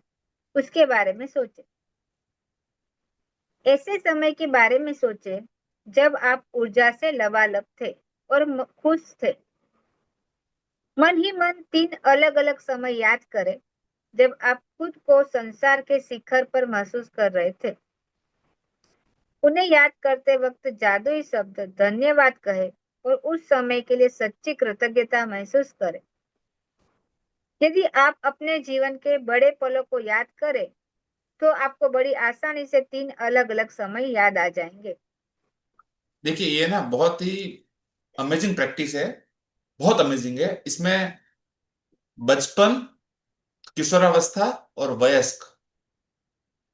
उसके बारे में सोचें। ऐसे समय के बारे में सोचें जब आप ऊर्जा से लबालब थे और खुश थे। मन ही मन 3 अलग अलग समय याद करें जब आप खुद को संसार के शिखर पर महसूस कर रहे थे। उन्हें याद करते वक्त जादुई शब्द धन्यवाद कहे और उस समय के लिए सच्ची कृतज्ञता महसूस करें। यदि आप अपने जीवन के बड़े पलों को याद करें तो आपको बड़ी आसानी से 3 अलग अलग समय याद आ जाएंगे। देखिए, ये ना बहुत ही अमेजिंग प्रैक्टिस है, बहुत अमेजिंग है। इसमें बचपन, किशोरावस्था और वयस्क,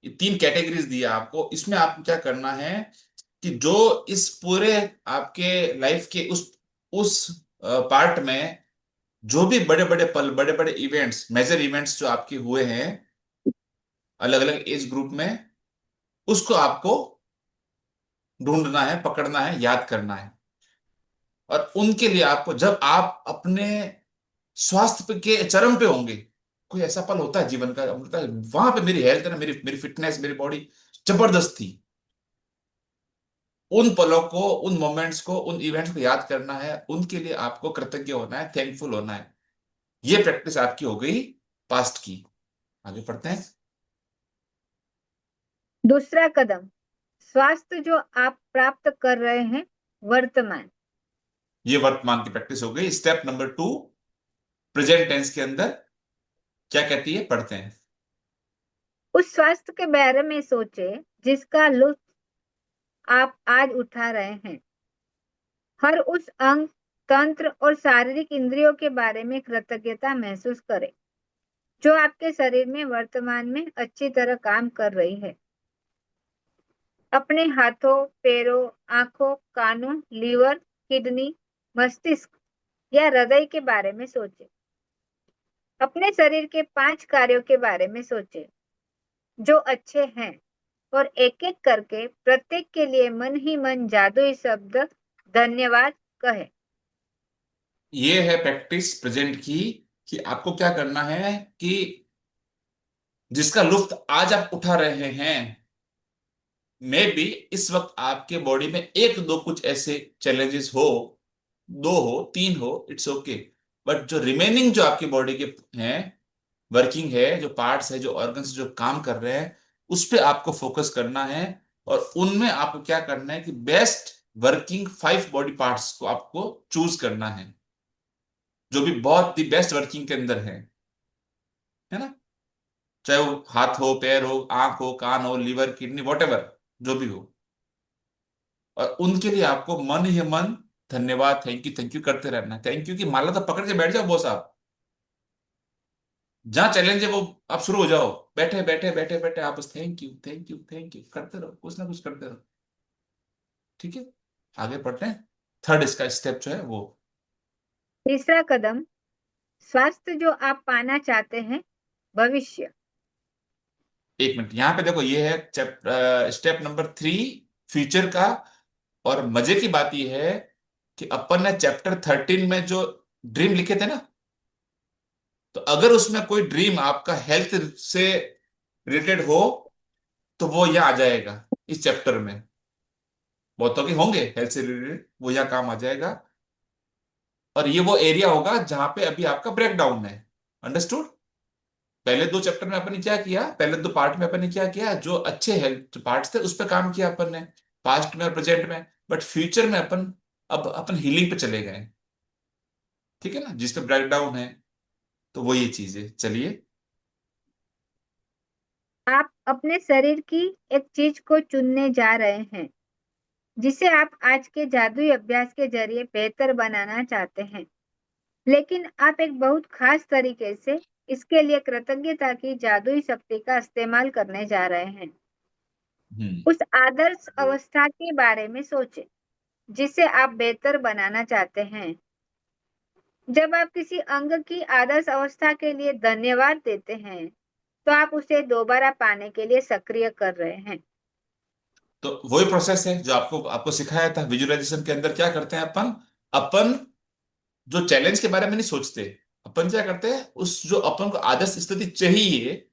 ये 3 कैटेगरीज दिया आपको। इसमें आपको क्या करना है कि जो इस पूरे आपके लाइफ के उस पार्ट में जो भी बड़े बड़े पल, बड़े बड़े इवेंट्स, मेजर इवेंट्स जो आपके हुए हैं अलग अलग एज ग्रुप में, उसको आपको ढूंढना है, पकड़ना है, याद करना है। और उनके लिए आपको, जब आप अपने स्वास्थ्य के चरम पे होंगे, कोई ऐसा पल होता है जीवन का, होता है वहां पे मेरी हेल्थ है ना, मेरी मेरी फिटनेस, मेरी बॉडी जबरदस्त थी, उन पलों को, उन मोमेंट्स को, उन इवेंट्स को याद करना है। उनके लिए आपको कृतज्ञ होना है, थैंकफुल होना है। ये प्रैक्टिस आपकी हो गई पास्ट की। आगे पढ़ते हैं। दूसरा कदम, स्वास्थ्य जो आप प्राप्त कर रहे हैं वर्तमान। ये वर्तमान की प्रैक्टिस हो गई। स्टेप नंबर 2, प्रेजेंट टेंस के अंदर क्या कहती है, पढ़ते हैं। उस स्वास्थ्य के बारे में सोचे जिसका लुत्फ आप आज उठा रहे हैं। हर उस अंग, तंत्र और शारीरिक इंद्रियों के बारे में कृतज्ञता महसूस करें जो आपके शरीर में वर्तमान में अच्छी तरह काम कर रही है। अपने हाथों, पैरों, आंखों, कानों, लीवर, किडनी, मस्तिष्क या हृदय के बारे में सोचें। अपने शरीर के 5 कार्यों के बारे में सोचें जो अच्छे हैं और एक एक करके प्रत्येक के लिए मन ही मन जादुई शब्द धन्यवाद कहे। ये है प्रैक्टिस प्रेजेंट की, कि आपको क्या करना है कि जिसका लुत्फ आज आप उठा रहे हैं, मे बी इस वक्त आपके बॉडी में एक दो कुछ ऐसे चैलेंजेस हो, 2 हो, 3 हो, इट्स ओके। बट जो रिमेनिंग जो आपकी बॉडी के हैं, वर्किंग है, जो पार्ट्स है, जो ऑर्गन्स जो काम कर रहे हैं, उस पे आपको फोकस करना है। और उनमें आपको क्या करना है कि बेस्ट वर्किंग 5 बॉडी पार्ट्स को आपको चूज करना है, जो भी बहुत ही बेस्ट वर्किंग के अंदर है ना। चाहे वो हाथ हो, पैर हो, आंख हो, कान हो, लीवर, किडनी, वॉटेवर जो भी हो। और उनके लिए आपको मन ही मन धन्यवाद, थैंक यू करते रहना है। थैंक यू की माला तो पकड़ के बैठ जाओ बॉस आप। जहां चैलेंज है वो आप शुरू हो जाओ, बैठे बैठे बैठे बैठे आप बस thank you thank you thank you करते रहो, कुछ ना कुछ करते रहो। ठीक है, आगे बढ़ते हैं। थर्ड इसका स्टेप जो है वो। तीसरा कदम, स्वास्थ्य जो आप पाना चाहते हैं भविष्य। 1 मिनट, यहां पे देखो, ये है स्टेप नंबर 3, फ्यूचर का। और मजे की बात यह है कि अपन ने चैप्टर 13 में जो ड्रीम लिखे थे ना, तो अगर उसमें कोई ड्रीम आपका हेल्थ से रिलेटेड हो तो वो यहाँ आ जाएगा इस चैप्टर में। बहुतों के होंगे हेल्थ से रिलेटेड, वो यहाँ काम आ जाएगा। और ये वो एरिया होगा जहां पे अभी आपका ब्रेक डाउन है। अंडरस्टूड? पहले 2 चैप्टर में अपन ने क्या किया, पहले 2 पार्ट में अपन ने क्या किया, जो अच्छे हेल्थ पार्ट्स थे उस पर काम किया अपन ने, पास्ट में और प्रेजेंट में। बट फ्यूचर में अपन, अब अपन हीलिंग पे चले गए। ठीक है ना, जिस पे ब्रेक डाउन है, तो वो ये चीज है। चलिए। आप अपने शरीर की एक चीज को चुनने जा रहे हैं जिसे आप आज के जादुई अभ्यास के जरिए बेहतर बनाना चाहते हैं। लेकिन आप एक बहुत खास तरीके से इसके लिए कृतज्ञता की जादुई शक्ति का इस्तेमाल करने जा रहे हैं। हम्म। उस आदर्श अवस्था के बारे में सोचें जिसे आप बेहतर बनाना चाहते हैं। जब आप किसी अंग की आदर्श अवस्था के लिए धन्यवाद देते हैं तो आप उसे दोबारा पाने के लिए सक्रिय कर रहे हैं। तो वही प्रोसेस है जो आपको आपको सिखाया था विजुअलाइजेशन के अंदर। क्या करते हैं अपन अपन जो चैलेंज के बारे में नहीं सोचते। अपन क्या करते हैं, उस जो अपन को आदर्श स्थिति चाहिए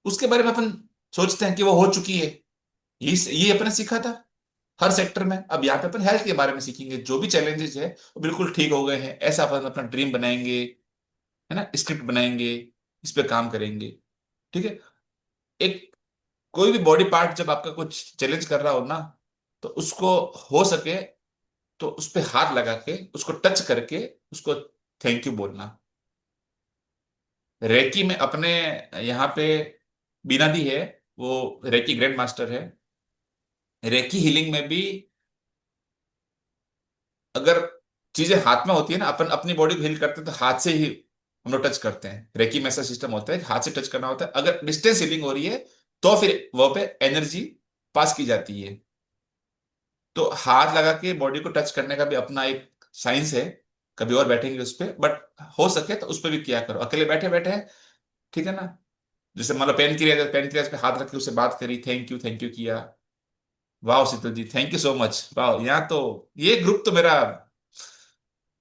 उसके बारे में अपन सोचते हैं कि वो हो चुकी है। ये अपने सीखा था हर सेक्टर में। अब यहाँ पे अपन हेल्थ के बारे में सीखेंगे, जो भी चैलेंजेस है वो बिल्कुल ठीक हो गए हैं, ऐसा अपन अपना ड्रीम बनाएंगे, है ना, स्क्रिप्ट बनाएंगे, इस पे काम करेंगे। ठीक है। एक कोई भी बॉडी पार्ट जब आपका कुछ चैलेंज कर रहा हो ना, तो उसको हो सके तो उस पे हाथ लगा के उसको टच करके उसको थैंक यू बोलना। रेकी में अपने यहाँ पे बीना दी है, वो रेकी ग्रैंड मास्टर है। रेकी हीलिंग में भी अगर चीजें हाथ में होती है ना, अपन अपनी बॉडी को हील करते हैं तो हाथ से ही हम लोग टच करते हैं। रेकी में ऐसा सिस्टम होता है कि हाथ से टच करना होता है। अगर डिस्टेंस हीलिंग हो रही है तो फिर वह पे एनर्जी पास की जाती है। तो हाथ लगा के बॉडी को टच करने का भी अपना एक साइंस है। कभी और बैठेंगे उस पर, बट हो सके तो उस पर भी किया करो, अकेले बैठे बैठे। ठीक है ना। जैसे मतलब पेन क्रिया पे हाथ रख के उससे बात करी, थैंक यू किया। वाह Sheetal ji, thank you so much. वाह, यहाँ तो ये ग्रुप तो मेरा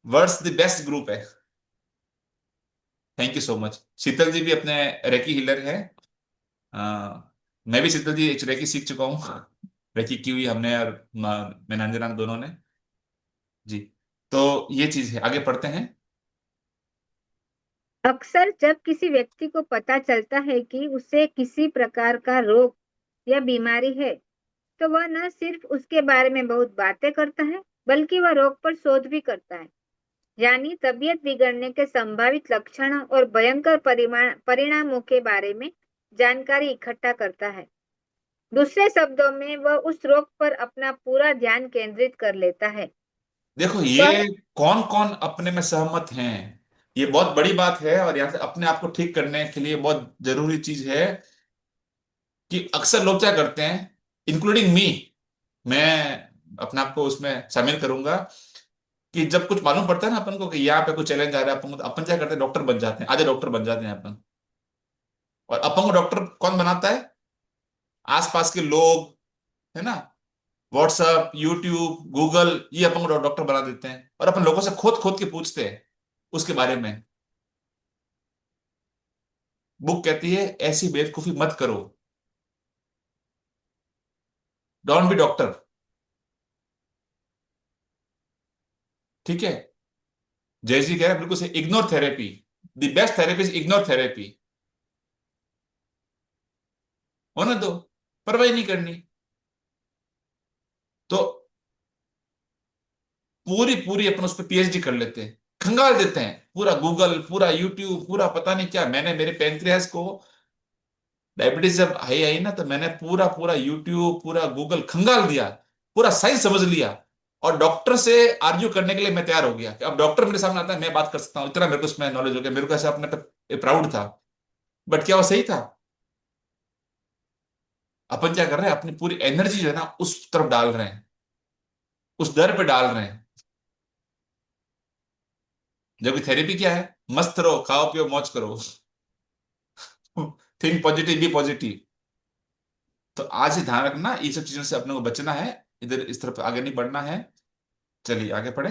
वर्ड्स द बेस्ट ग्रुप है। Thank you so much. Sheetal ji भी अपने रेकी हीलर है। मैं भी शीतल जी एक रेकी सीख चुका हूँ। रेकी की हुई हमने, और मैं नंदना दोनों ने। जी। तो ये चीज है, आगे पढ़ते हैं। अक्सर जब किसी व्यक्ति को पता चलता है कि उसे किसी प्रकार का रोग या बीमारी है, तो वह न सिर्फ उसके बारे में बहुत बातें करता है, बल्कि वह रोग पर शोध भी करता है। यानी तबीयत बिगड़ने के संभावित लक्षणों और भयंकर परिणामों के बारे में जानकारी इकट्ठा करता है। दूसरे शब्दों में वह उस रोग पर अपना पूरा ध्यान केंद्रित कर लेता है। देखो, वह ये कौन कौन अपने में सहमत हैं? ये बहुत बड़ी बात है, और यहाँ से अपने आप को ठीक करने के लिए बहुत जरूरी चीज है कि अक्सर लोग क्या करते हैं, इंक्लूडिंग मी, मैं अपने आप को उसमें शामिल करूंगा, कि जब कुछ मालूम पड़ता है ना अपन को कि यहाँ पे कुछ चैलेंज आ रहा है अपन को, तो अपन क्या करते हैं, डॉक्टर बन जाते हैं, आधे डॉक्टर बन जाते हैं अपन। और अपन को डॉक्टर कौन बनाता है? आसपास के लोग, है ना। व्हाट्सअप, यूट्यूब, गूगल, ये अपन को डॉक्टर बना देते हैं, और अपन लोगों से खोद खोद के पूछते हैं उसके बारे में। बुक कहती है ऐसी बेवकूफी मत करो। Don't be doctor. ठीक है। जयजी कह रहे हैं बिल्कुल से, ignore therapy. The best therapy is ignore therapy. होने दो, परवाही नहीं करनी। तो पूरी पूरी अपन उस पर पीएचडी कर लेते हैं, खंगाल देते हैं पूरा गूगल, पूरा यूट्यूब, पूरा पता नहीं क्या। मैंने मेरे पेनक्रियास को डायबिटीज जब आई आई ना, तो मैंने पूरा पूरा यूट्यूब, पूरा गूगल खंगाल दिया, पूरा साइंस समझ लिया। और डॉक्टर से आर्ग्यू करने के लिए मैं तैयार हो गया कि अब डॉक्टर मेरे सामने आता है, मैं बात कर सकता हूँ। इतना मेरे को उसमें नॉलेज हो गया, मेरे को ऐसा अपने पे प्राउड था। बट क्या वो सही था? अपन क्या कर रहे हैं, अपनी पूरी एनर्जी जो है ना उस तरफ डाल रहे हैं, उस दर पे डाल रहे हैं। जबकि थेरेपी क्या है? मस्त रहो, खाओ पियो मौज करो। Think positive, be positive. तो आज ही ध्यान रखना, ये सब चीजों से अपने को बचना है, इधर इस तरफ आगे नहीं बढ़ना है। चलिए आगे पढ़े।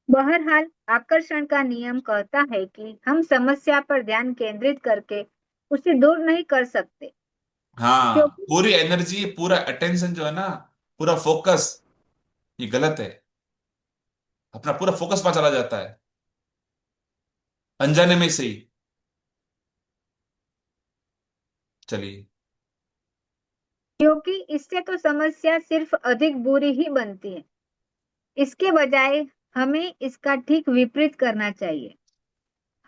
बहरहाल आकर्षण का नियम कहता है कि हम समस्या पर ध्यान केंद्रित करके उसे दूर नहीं कर सकते, हाँ, क्योंकि पूरी एनर्जी, पूरा अटेंशन जो है ना, पूरा फोकस, ये गलत है। अपना पूरा फोकस वहां चला जाता है, अनजाने में ही सही। चलिए। क्योंकि इससे तो समस्या सिर्फ अधिक बुरी ही बनती है। इसके बजाय हमें इसका ठीक विपरीत करना चाहिए।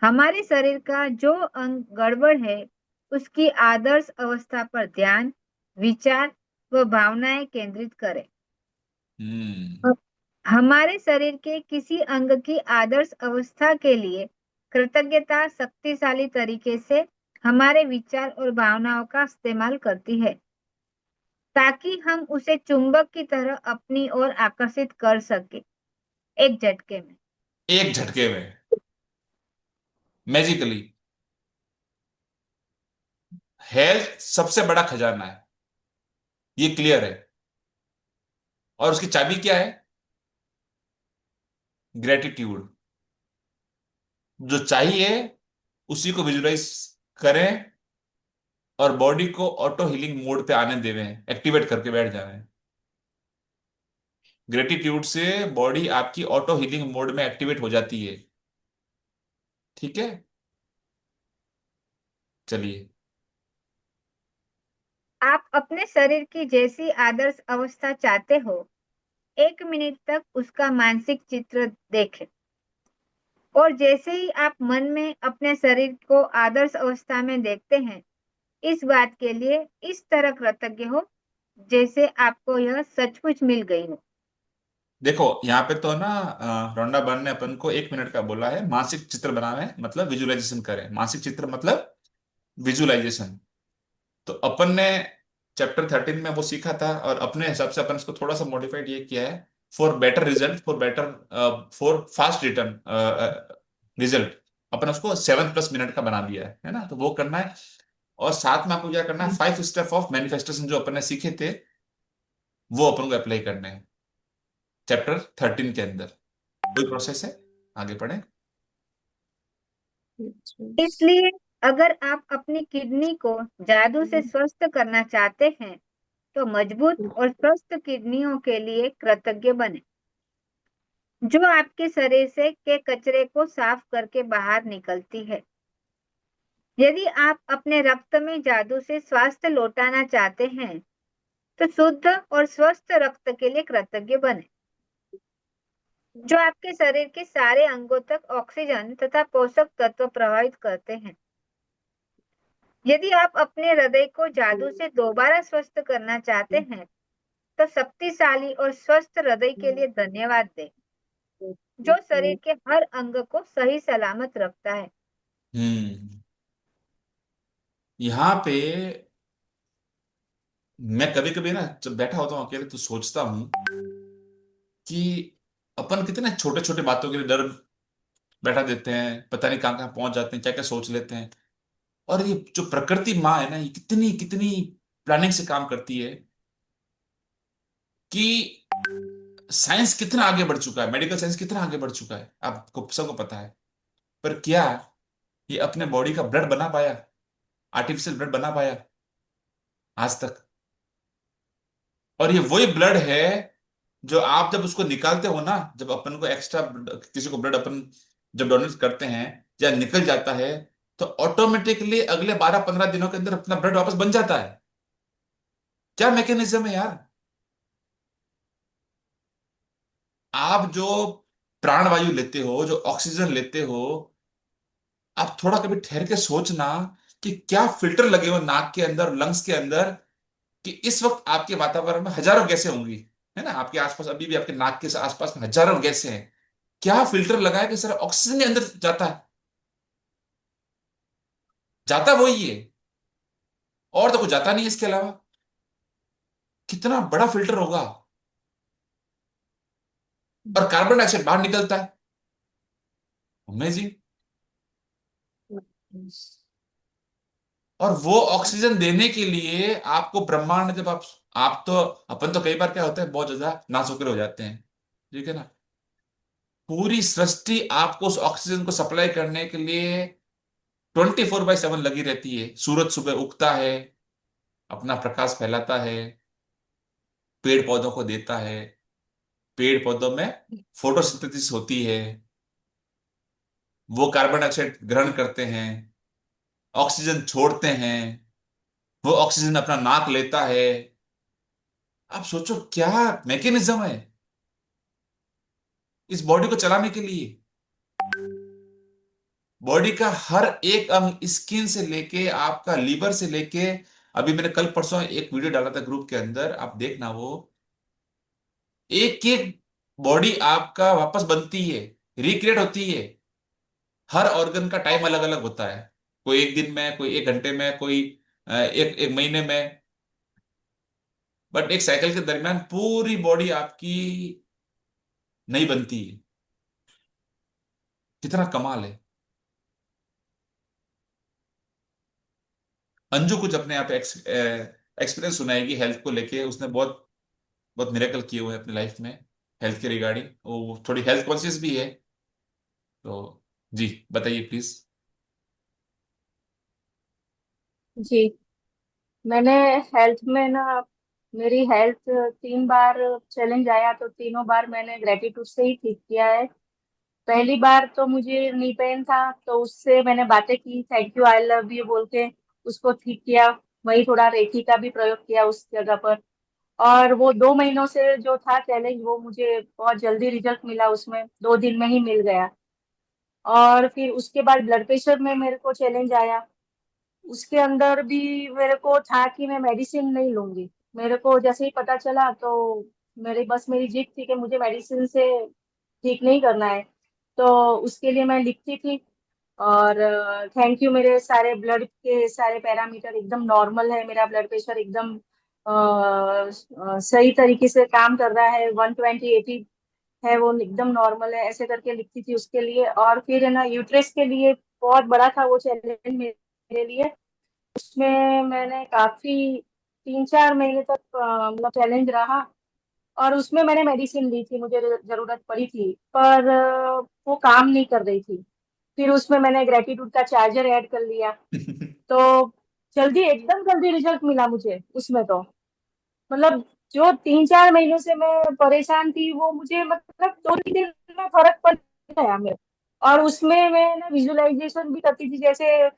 हमारे शरीर का जो अंग गड़बड़ है, उसकी आदर्श अवस्था पर ध्यान, विचार व भावनाएं केंद्रित करें। हम्म। अब हमारे शरीर के किसी अंग की आदर्श अवस्था के लिए कृतज्ञता शक्तिशाली तरीके से हमारे विचार और भावनाओं का इस्तेमाल करती है, ताकि हम उसे चुंबक की तरह अपनी ओर आकर्षित कर सके, एक झटके में। एक झटके में, मैजिकली। हेल्थ सबसे बड़ा खजाना है, ये क्लियर है। और उसकी चाबी क्या है? ग्रेटिट्यूड, जो चाहिए उसी को विजुलाइज करें और बॉडी को ऑटो हीलिंग मोड पे आने देवें, एक्टिवेट करके बैठ जाएं। ग्रेटिट्यूड से बॉडी आपकी ऑटो हीलिंग मोड में एक्टिवेट हो जाती है। ठीक है, चलिए। आप अपने शरीर की जैसी आदर्श अवस्था चाहते हो, 1 मिनट तक उसका मानसिक चित्र देखें। और जैसे ही आप मन में अपने शरीर को आदर्श अवस्था में देखते हैं, इस बात के लिए इस तरह कृतज्ञ हो जैसे आपको यह सचमुच मिल गई हो। देखो यहाँ पे तो ना रोंडा बर्न ने अपन को 1 मिनट का बोला है, मानसिक चित्र बनावे मतलब विजुअलाइजेशन करें। मानसिक चित्र मतलब विजुअलाइजेशन। तो अपन ने चैप्टर 13 में वो सीखा था, और अपने हिसाब से अपन इसको थोड़ा सा मॉडिफाइड ये किया है। For better result, for better, for fast return result, अपन उसको 7+ मिनट का बना दिया है ना। तो वो करना है, और साथ में आपको क्या करना है, 5 स्टेप ऑफ मैनिफेस्टेशन जो अपन ने सीखे थे वो अपन को अप्लाई करने हैं चैप्टर 13 के अंदर। कोई प्रोसेस है, आगे पढ़े। इसलिए अगर आप अपनी किडनी को जादू से स्वस्थ करना चाहते हैं, तो मजबूत और स्वस्थ किडनियों के लिए कृतज्ञ बने, जो आपके शरीर से के कचरे को साफ करके बाहर निकलती है। यदि आप अपने रक्त में जादू से स्वास्थ्य लौटाना चाहते हैं, तो शुद्ध और स्वस्थ रक्त के लिए कृतज्ञ बने, जो आपके शरीर के सारे अंगों तक ऑक्सीजन तथा पोषक तत्व प्रवाहित करते हैं। यदि आप अपने हृदय को जादू से दोबारा स्वस्थ करना चाहते हैं, तो शक्तिशाली और स्वस्थ हृदय के लिए धन्यवाद दें, जो शरीर के हर अंग को सही सलामत रखता है। यहाँ पे मैं कभी कभी ना जब बैठा होता हूँ अकेले तो सोचता हूँ कि अपन कितने छोटे छोटे बातों के लिए डर बैठा देते हैं, पता नहीं कहाँ कहाँ पहुंच जाते हैं, क्या क्या सोच लेते हैं। और ये जो प्रकृति माँ है ना, ये कितनी कितनी प्लानिंग से काम करती है, कि साइंस कितना आगे बढ़ चुका है, मेडिकल साइंस कितना आगे बढ़ चुका है आपको सबको पता है। पर क्या ये अपने बॉडी का ब्लड बना पाया, आर्टिफिशियल ब्लड बना पाया आज तक? और ये वही ब्लड है जो आप जब उसको निकालते हो ना, जब अपन को एक्स्ट्रा किसी को ब्लड अपन जब डोनेट करते हैं या निकल जाता है, तो ऑटोमेटिकली अगले 12-15 दिनों के अंदर अपना ब्लड वापस बन जाता है। क्या मैकेनिज्म है यार! आप जो प्राणवायु लेते हो, जो ऑक्सीजन लेते हो, आप थोड़ा कभी ठहर के सोचना कि क्या फिल्टर लगे हो नाक के अंदर, लंग्स के अंदर, कि इस वक्त आपके वातावरण में हजारों गैसें होंगी, है ना, आपके आसपास अभी भी आपके नाक के आसपास में हजारों गैसें हैं। क्या फिल्टर लगाया कि सर ऑक्सीजन के अंदर जाता है? जाता वही है, और तो कुछ जाता नहीं है इसके अलावा। कितना बड़ा फिल्टर होगा! और कार्बन डाइऑक्साइड बाहर निकलता है। अमेजिंग। और वो ऑक्सीजन देने के लिए आपको ब्रह्मांड, जब आप तो, अपन तो कई बार क्या होता है, बहुत ज्यादा नासुकर हो जाते हैं, ठीक है ना। पूरी सृष्टि आपको उस ऑक्सीजन को सप्लाई करने के लिए 24/7 लगी रहती है। सूरज सुबह उगता है, अपना प्रकाश फैलाता है, पेड़ पौधों को देता है, पेड़ पौधों में फोटोसिंथेसिस होती है, वो कार्बन डाइऑक्साइड ग्रहण करते हैं, ऑक्सीजन छोड़ते हैं, वो ऑक्सीजन अपना नाक लेता है। आप सोचो क्या मैकेनिज्म है इस बॉडी को चलाने के लिए। बॉडी का हर एक अंग, स्किन से लेके आपका लीवर से लेके, अभी मैंने कल परसों एक वीडियो डाला था ग्रुप के अंदर, आप देखना, वो एक एक बॉडी आपका वापस बनती है, रिक्रिएट होती है। हर ऑर्गन का टाइम अलग अलग होता है, कोई एक दिन में, कोई एक घंटे में, कोई एक एक महीने में। बट एक साइकिल के दरमियान पूरी बॉडी आपकी नहीं बनती है। कितना कमाल है! अंजू कुछ अपने आप एक्सपीरियंस सुनाएगी हेल्थ को लेके, उसने बहुत बहुत मिरेकल किए हुए हैं अपनी लाइफ में, हेल्थ के रिगार्डिंग, वो थोड़ी हेल्थ कॉन्शियस भी है। तो जी बताइए प्लीज। जी, मैंने हेल्थ में ना, मेरी हेल्थ 3 बार चैलेंज आया तो तीनों बार मैंने ग्रेटिट्यूड से ही ठीक किया है। पहली बार तो मुझे नी पेन था, तो उससे मैंने बातें की, thank you, I love you बोल के उसको ठीक किया। वही थोड़ा रेकी का भी प्रयोग किया उस जगह पर। और वो 2 महीनों से जो था चैलेंज, वो मुझे बहुत जल्दी रिजल्ट मिला, उसमें 2 दिन में ही मिल गया। और फिर उसके बाद ब्लड प्रेशर में मेरे को चैलेंज आया। उसके अंदर भी मेरे को था कि मैं मेडिसिन नहीं लूंगी। मेरे को जैसे ही पता चला तो मेरी जिद थी कि मुझे मेडिसिन से ठीक नहीं करना है। तो उसके लिए मैं लिखती थी। और थैंक यू, मेरे सारे ब्लड के सारे पैरामीटर एकदम नॉर्मल है, मेरा ब्लड प्रेशर एकदम सही तरीके से काम कर रहा है, 120/80 है, वो एकदम नॉर्मल है, ऐसे करके लिखती थी उसके लिए। और फिर है ना, यूट्रेस के लिए बहुत बड़ा था वो चैलेंज मेरे लिए। उसमें मैंने काफी 3-4 महीने तक मतलब चैलेंज रहा। और उसमें मैंने मेडिसिन ली थी, मुझे जरूरत पड़ी थी, पर वो काम नहीं कर रही थी। फिर उसमें मैंने ग्रेटिट्यूड का चार्जर ऐड कर लिया। तो एकदम जल्दी रिजल्ट मिला मुझे उसमें तो। मतलब जो 3-4 महीनों से मैं परेशान थी, वो मुझे मतलब 2-3 दिन में फर्क पड़ गया मेरे। और उसमें मैं ना विजुअलाइजेशन भी करती थी जैसे,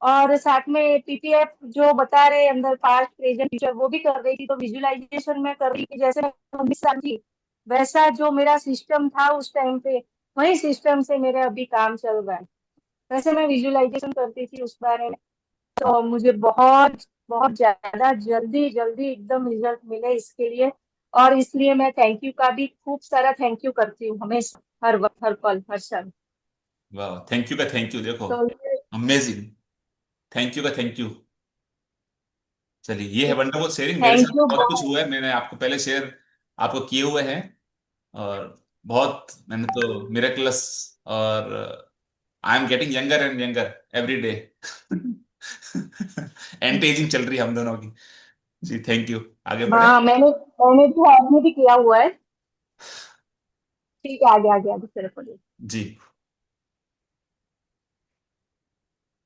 और साथ में पीपीएफ जो बता रहे अंदर, पास्ट प्रेजेंट फ्यूचर, वो भी कर रही थी। तो विजुअलाइजेशन में कर रही थी जैसे मैं 19 साल की, वैसा जो मेरा सिस्टम था उस टाइम पे, वही सिस्टम से मेरा अभी काम चल रहा है। वैसे मैं विजुअलाइजेशन करती थी उस बारे में। तो मुझे बहुत बहुत ज्यादा जल्दी जल्दी एकदम रिजल्ट मिले इसके लिए। और इसलिए मैं थैंक यू का भी खूब सारा थैंक यू करती हूँ हमेशा, हर वक्त, हर पल, हर क्षण। वाह, थैंक यू का थैंक यू, देखो तो अमेजिंग। थैंक यू का थैंक यू। चलिए, ये है वंडरफुल शेयरिंग। मेरे थैंक साथ यू बहुत कुछ बहुत। हुआ है, मैंने आपको पहले शेयर आपको किए हुए हैं। और बहुत मैंने तो मिरेकलस, और I am getting younger and younger every day. Anti ageing चल रही है हम दोनों की। जी थैंक यू। आगे बढ़े। हाँ, मैंने मैंने तो आदमी भी किया हुआ है। ठीक है, आगे आगे आगे चलो पड़िए। जी।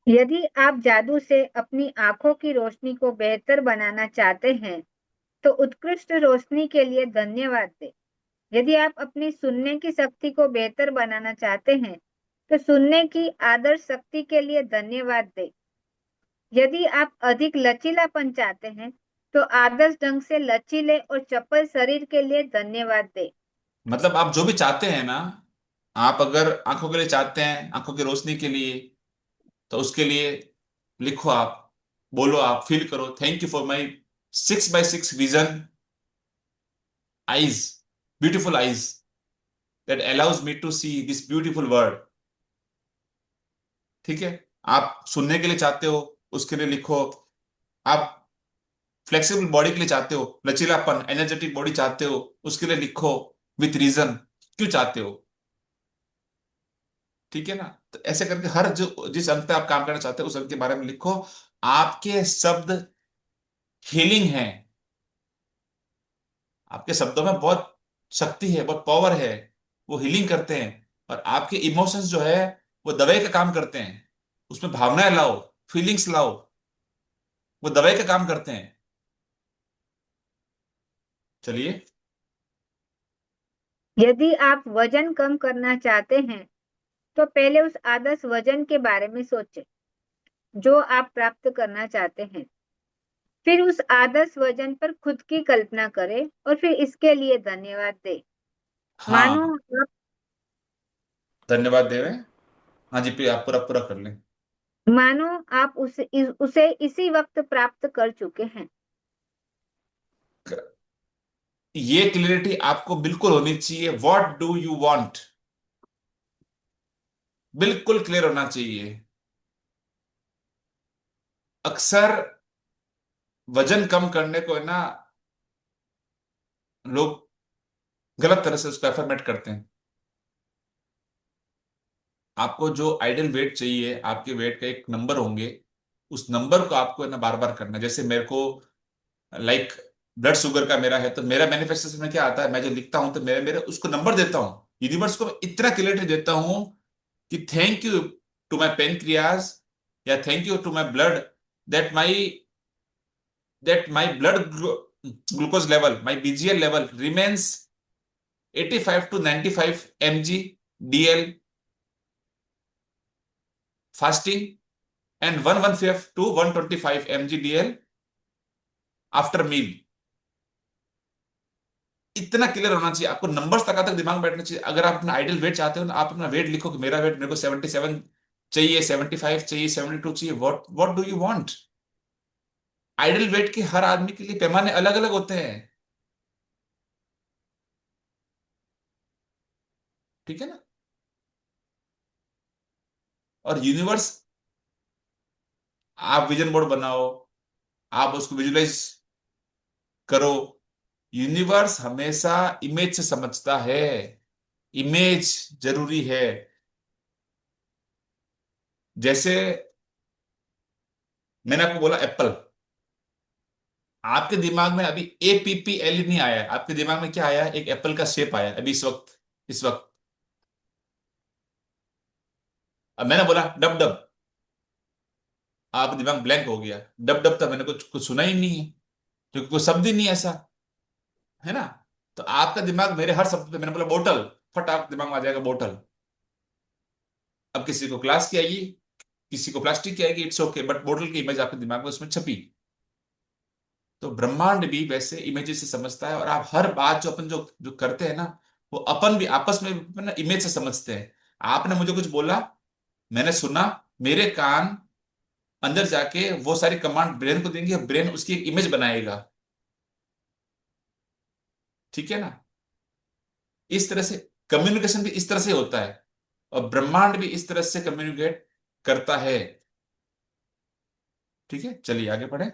यदि आप जादू से अपनी आंखों की रोशनी को बेहतर बनाना चाहते हैं तो उत्कृष्ट रोशनी के लिए धन्यवाद दें। यदि आप अपनी सुनने की शक्ति को बेहतर बनाना चाहते हैं तो सुनने की आदर्श शक्ति के लिए धन्यवाद दें। यदि आप अधिक लचीलापन चाहते हैं तो आदर्श ढंग से लचीले और चपल शरीर के लिए धन्यवाद दें। मतलब आप जो भी चाहते हैं ना, आप अगर आंखों के लिए चाहते हैं, आंखों की रोशनी के लिए, तो उसके लिए लिखो आप, बोलो आप, फील करो, thank you for my 6x6 vision eyes, beautiful eyes that allows me to see this beautiful world. ठीक है। आप सुनने के लिए चाहते हो, उसके लिए लिखो। आप फ्लेक्सिबल बॉडी के लिए चाहते हो, लचीलापन, एनर्जेटिक बॉडी चाहते हो, उसके लिए लिखो विथ रीजन, क्यों चाहते हो। ठीक है ना। तो ऐसे करके हर जो जिस अंक पे आप काम करना चाहते हो उस अंक के बारे में लिखो। आपके शब्द हीलिंग है। आपके शब्दों में बहुत शक्ति है, बहुत पावर है। वो हीलिंग करते हैं। और आपके इमोशंस जो है, वो दवाई का काम करते हैं। उसमें भावनाएं लाओ, फीलिंग्स लाओ, वो दवाई का काम करते हैं। चलिए। यदि आप वजन कम करना चाहते हैं तो पहले उस आदर्श वजन के बारे में सोचें जो आप प्राप्त करना चाहते हैं। फिर उस आदर्श वजन पर खुद की कल्पना करें और फिर इसके लिए धन्यवाद दें। हाँ, मानो आप धन्यवाद देवे। हाँ जी, आप पूरा पूरा कर लें। मानो आप उसे इसी वक्त प्राप्त कर चुके हैं। ये क्लियरिटी आपको बिल्कुल होनी चाहिए। व्हाट डू यू वांट, बिल्कुल क्लियर होना चाहिए। अक्सर वजन कम करने को है ना, लोग गलत तरह से उसको एफर्मेट करते हैं। आपको जो आइडियल वेट चाहिए, आपके वेट का एक नंबर होंगे, उस नंबर को आपको है ना बार बार करना है। जैसे मेरे को, लाइक ब्लड शुगर का मेरा है, तो मेरा मैनिफेस्टेशन में क्या आता है, मैं जो लिखता हूं तो मेरे मेरे उसको नंबर देता हूँ, यूनिवर्स को मैं इतना क्लियरिटी देता हूँ कि thank you to my pancreas, या thank you to my blood, that my that my blood glucose level, my BGL level remains 85 to 95 mg DL fasting and 115 to 125 mg DL after meal. इतना clear होना चाहिए आपको, numbers तक दिमाग में बैठना चाहिए। अगर आप अपना आइडियल वेट चाहते हो ना, आप अपना वेट लिखो कि मेरा वेट मेरे को 77 चाहिए, 75 चाहिए, 72 चाहिए, what what do you want. Ideal weight के हर आदमी के लिए पैमाने अलग अलग होते हैं, ठीक है ना। और यूनिवर्स, आप विजन बोर्ड बनाओ, आप उसको विजुलाइज करो। यूनिवर्स हमेशा इमेज से समझता है, इमेज जरूरी है। जैसे मैंने आपको बोला एप्पल, आपके दिमाग में अभी APPL नहीं आया है, आपके दिमाग में क्या आया है, एक एप्पल का शेप आया है अभी इस वक्त। अब मैंने बोला डब डब, आपका दिमाग ब्लैंक हो गया, डब डब तो मैंने कुछ कुछ सुना ही नहीं है, क्योंकि कोई शब्द ही नहीं है ऐसा, है ना। तो आपका दिमाग मेरे हर शब्द पे, मैंने बोला बोतल, फट आपके दिमाग में आ जाएगा बोतल। अब किसी को ग्लास की आएगी, किसी को प्लास्टिक की आएगी, इट्स ओके, बट बोतल की इमेज आपके दिमाग में उसमें छपी। तो ब्रह्मांड भी वैसे इमेजेस से समझता है, और आप हर बात जो अपन जो जो करते हैं ना, वो अपन भी आपस में ना इमेज से समझते हैं। आपने मुझे कुछ बोला, मैंने सुना, मेरे कान अंदर जाके वो सारी कमांड ब्रेन को देंगे, ब्रेन उसकी एक इमेज बनाएगा, ठीक है ना। इस तरह से कम्युनिकेशन भी इस तरह से होता है, और ब्रह्मांड भी इस तरह से कम्युनिकेट करता है, ठीक है। चलिए आगे बढ़े।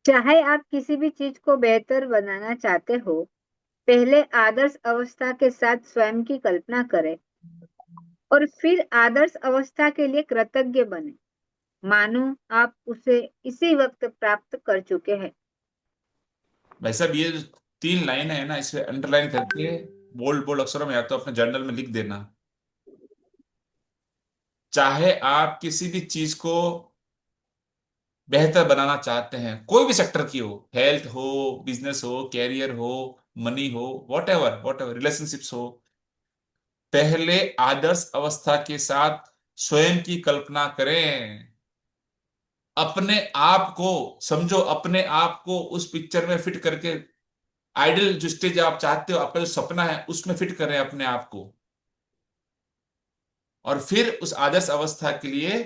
चाहे आप किसी भी चीज को बेहतर बनाना चाहते हो, पहले आदर्श अवस्था के साथ स्वयं की कल्पना करें और फिर आदर्श अवस्था के लिए कृतज्ञ बने, मानो आप उसे इसी वक्त प्राप्त कर चुके हैं। भाई साहब, ये जो 3 लाइन है ना, इसे अंडरलाइन करके बोल्ड बोल्ड अक्षरों में या तो अपने जर्नल में लिख देना। चाहे आप किसी भी चीज को बेहतर बनाना चाहते हैं, कोई भी सेक्टर की हो, हेल्थ हो, बिजनेस हो, कैरियर हो, मनी हो, वॉट एवर रिलेशनशिप्स हो, पहले आदर्श अवस्था के साथ स्वयं की कल्पना करें। अपने आप को समझो, अपने आप को उस पिक्चर में फिट करके, आइडियल जो स्टेज आप चाहते हो, आपका जो सपना है उसमें फिट करें अपने आप को, और फिर उस आदर्श अवस्था के लिए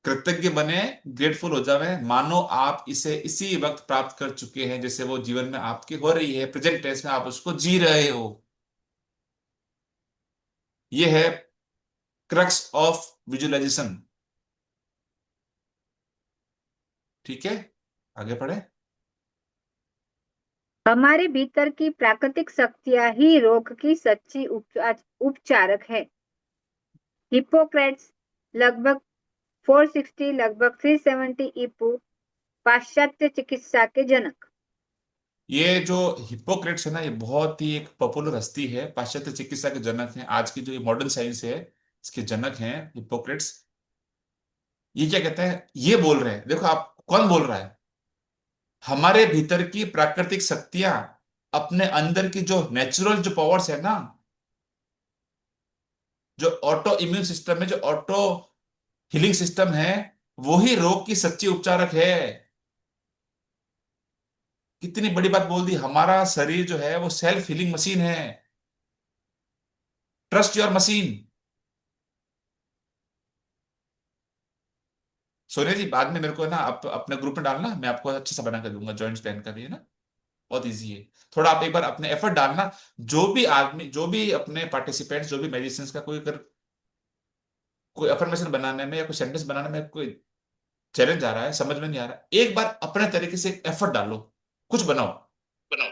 कृतज्ञ बने, ग्रेटफुल हो जावे, मानो आप इसे इसी वक्त प्राप्त कर चुके हैं, जैसे वो जीवन में आपके हो रही है, प्रेजेंट टेंस में आप उसको जी रहे हो। ये है क्रक्स ऑफ विजुअलाइजेशन, ठीक है। आगे पढ़े। हमारे भीतर की प्राकृतिक शक्तियां ही रोग की सच्ची उपचारक है। हिप्पोक्रेट्स लगभग 460 लगभग 370 ईपू, पाश्चात्य चिकित्सा के जनक। ये जो हिप्पोक्रेट्स है ना, ये बहुत ही एक पॉपुलर हस्ती है, पाश्चात्य चिकित्सा के जनक हैं, आज की जो ये मॉडर्न साइंस है इसके जनक हैं हिप्पोक्रेट्स। ये क्या कहते हैं, ये बोल रहे हैं, देखो आप कौन बोल रहा है, हमारे भीतर की प्राकृतिक शक्तियां, अपने अंदर की जो नेचुरल जो पावर्स है ना, जो ऑटो इम्यून सिस्टम है, जो ऑटो हीलिंग सिस्टम है, वो ही रोग की सच्ची उपचारक है। कितनी बड़ी बात बोल दी, हमारा शरीर जो है वो सेल्फ हीलिंग मशीन है। Trust your machine. Sonia ji, बाद में मेरे को ना आप अपने ग्रुप में डालना, मैं आपको अच्छे से बना कर दूंगा, जॉइंट प्लान का भी है ना, बहुत इजी है। थोड़ा आप एक बार अपने एफर्ट डालना, जो भी आदमी, जो भी अपने पार्टिसिपेंट्स, जो भी मैजिशियंस का कोई अगर कोई अफर्मेशन बनाने में या कोई सेंटेंस बनाने में कोई चैलेंज आ रहा है, समझ में नहीं आ रहा, एक बार अपने तरीके से एफर्ट डालो, कुछ बनाओ, बनाओ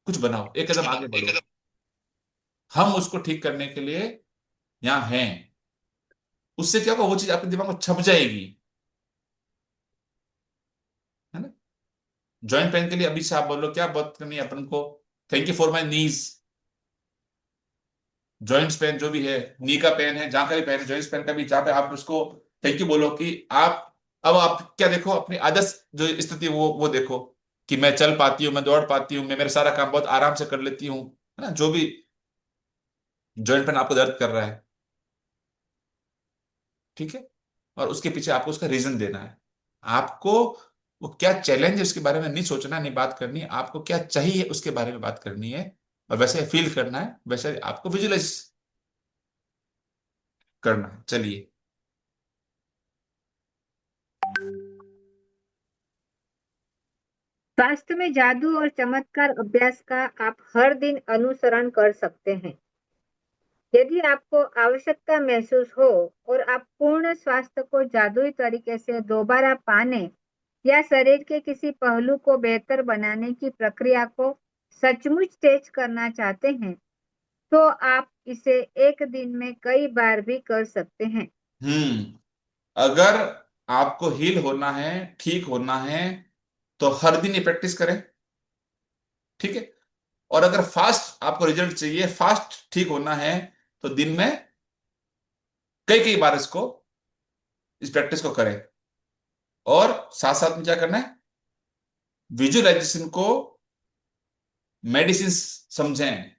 कुछ बनाओ, एक कुछ कदम बनाओ आगे एक बढ़ो। कदम। हम उसको ठीक करने के लिए यहाँ हैं। उससे क्या होगा, वो चीज आपके दिमाग में छप जाएगी, है ना। जॉइंट पेन के लिए अभी से आप बोलो क्या बात करनी है अपन को, thank you for my knees. Joints pain जो भी है, नी का पेन है, जहां का भी पेन है, जॉइंट्स पेन का भी, जहां पे आप उसको थैंक यू बोलो कि आप, अब आप क्या देखो, अपनी आदर्श जो स्थिति वो देखो कि मैं चल पाती हूँ, मैं दौड़ पाती हूँ, मैं मेरा सारा काम बहुत आराम से कर लेती हूँ, है ना। जो भी जॉइंट पेन आपको दर्द कर रहा है, ठीक है, और उसके पीछे आपको उसका रीजन देना है। आपको वो क्या चैलेंज है उसके बारे में नहीं सोचना, नहीं बात करनी है, आपको क्या चाहिए उसके बारे में बात करनी है, और वैसे फील करना है, वैसे आपको विजुलाइज करना है। चलिए। स्वास्थ्य में जादू और चमत्कार अभ्यास का आप हर दिन अनुसरण कर सकते हैं। यदि आपको आवश्यकता महसूस हो और आप पूर्ण स्वास्थ्य को जादुई तरीके से दोबारा पाने या शरीर के किसी पहलू को बेहतर बनाने की प्रक्रिया को सचमुच तेज करना चाहते हैं, तो आप इसे एक दिन में कई बार भी कर सकते हैं। अगर आपको हील होना है, ठीक होना है, तो हर दिन ये प्रैक्टिस करें, ठीक है। और अगर फास्ट आपको रिजल्ट चाहिए, फास्ट ठीक होना है, तो दिन में कई कई बार इस प्रैक्टिस को करें। और साथ साथ में क्या करना है, विजुअलाइजेशन को मेडिसिन समझें,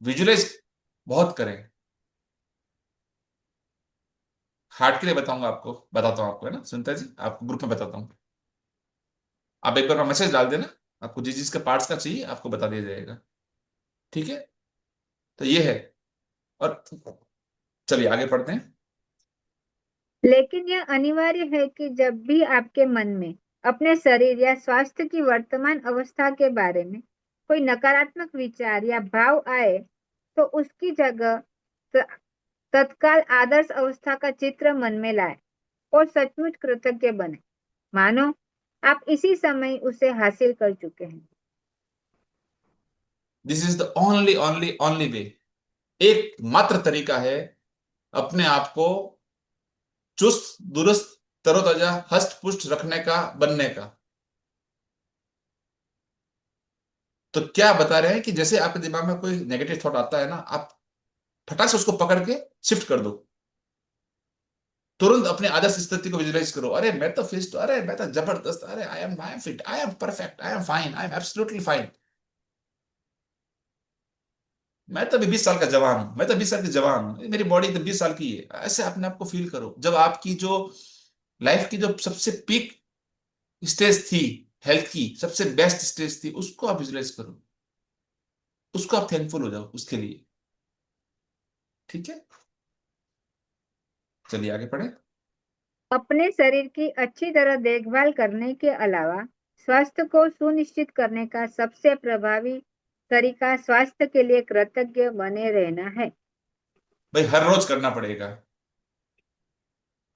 विजुअलाइज बहुत करें। हार्ट के लिए बताऊंगा आपको, बताता हूं आपको, है ना सुनता जी, आपको ग्रुप में बताता हूँ। आप एक बार मैसेज डाल देना, आपको जिस जिसका पार्ट्स का चाहिए आपको बता दिया जाएगा, ठीक है। तो ये है। और चलिए आगे पढ़ते हैं। लेकिन यह अनिवार्य है कि जब भी आपके मन में अपने शरीर या स्वास्थ्य की वर्तमान अवस्था के बारे में कोई नकारात्मक विचार या भाव आए, तो उसकी जगह त- तत्काल आदर्श अवस्था का चित्र मन में लाए और सचमुच कृतज्ञ बने, मानो आप इसी समय उसे हासिल कर चुके हैं। This is the only only only way, एक मात्र तरीका है अपने आप को चुस्त दुरुस्त तरोताजा हष्ट पुष्ट रखने का, बनने का। तो क्या बता रहे हैं कि जैसे आपके दिमाग में कोई नेगेटिव थॉट आता है ना, आप फटाक से उसको पकड़ के शिफ्ट कर दो, तुरंत अपने आदर्श स्थिति को विजुलाइज करो। अरे मैं तो फिस्ट, अरे मैं तो जबरदस्त, अरे I am fit, I am perfect, I am fine, I am absolutely fine. मैं तो अभी 20 साल का जवान हूं, मैं तो 20 साल की जवान हूं, मेरी बॉडी तो 20 साल की है। ऐसे अपने आप को फील करो। जब आपकी जो लाइफ की जो सबसे पीक स्टेज थी, हेल्थ की सबसे बेस्ट स्टेज थी, उसको आप विजुलाइज करो, उसको आप थैंकफुल हो जाओ उसके लिए, ठीक है। चलिए आगे पढ़े। अपने शरीर की अच्छी तरह देखभाल करने के अलावा स्वास्थ्य को सुनिश्चित करने का सबसे प्रभावी तरीका स्वास्थ्य के लिए कृतज्ञ बने रहना है। भाई हर रोज करना पड़ेगा,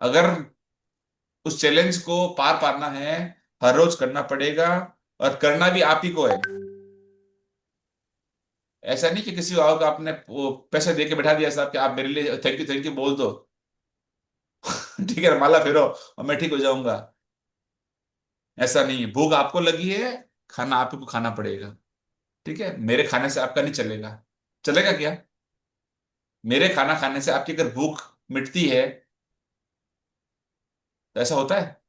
अगर उस चैलेंज को पार पाना है, हर रोज करना पड़ेगा। और करना भी आप ही को है। ऐसा नहीं कि किसी और को आपने वो पैसे दे के बैठा दिया साहब कि आप मेरे लिए थैंक यू बोल दो ठीक है, माला फेरो और मैं ठीक हो जाऊंगा। ऐसा नहीं है, भूख आपको लगी है, खाना आप ही को खाना पड़ेगा, ठीक है। मेरे खाने से आपका नहीं चलेगा, चलेगा क्या? मेरे खाना खाने से आपकी अगर भूख मिटती है, तो ऐसा होता है।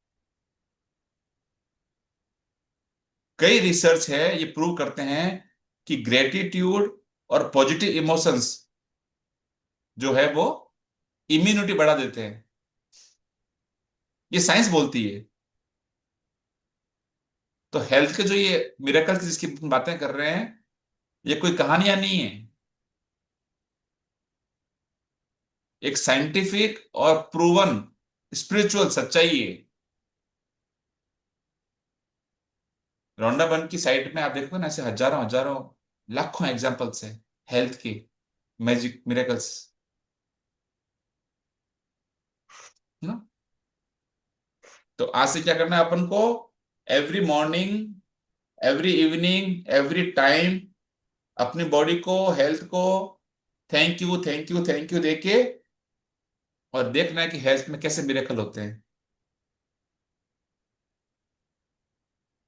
कई रिसर्च है ये प्रूव करते हैं कि ग्रेटिट्यूड और पॉजिटिव इमोशंस जो है वो इम्यूनिटी बढ़ा देते हैं, ये साइंस बोलती है। तो हेल्थ के जो ये मिरेकल जिसकी बातें कर रहे हैं, ये कोई कहानियां नहीं है, एक साइंटिफिक और प्रूवन स्पिरिचुअल सच्चाई है। रोंडा बर्न की साइट में आप देखो ना, ऐसे हजारों हजारों लाखों एग्जांपल्स हैं हेल्थ के मैजिक मिरेकल्स, ना। तो आज से क्या करना है अपन को, every morning, every evening, every time अपनी बॉडी को, हेल्थ को thank you thank you thank you देके, और देखना है कि हेल्थ में कैसे मिरेकल होते हैं।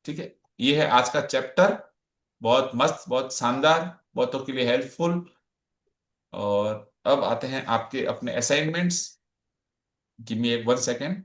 ठीक है, ये है आज का चैप्टर। बहुत मस्त, बहुत शानदार, बहुतों के लिए हेल्पफुल। और अब आते हैं आपके अपने असाइनमेंट्स। Give me 1 second.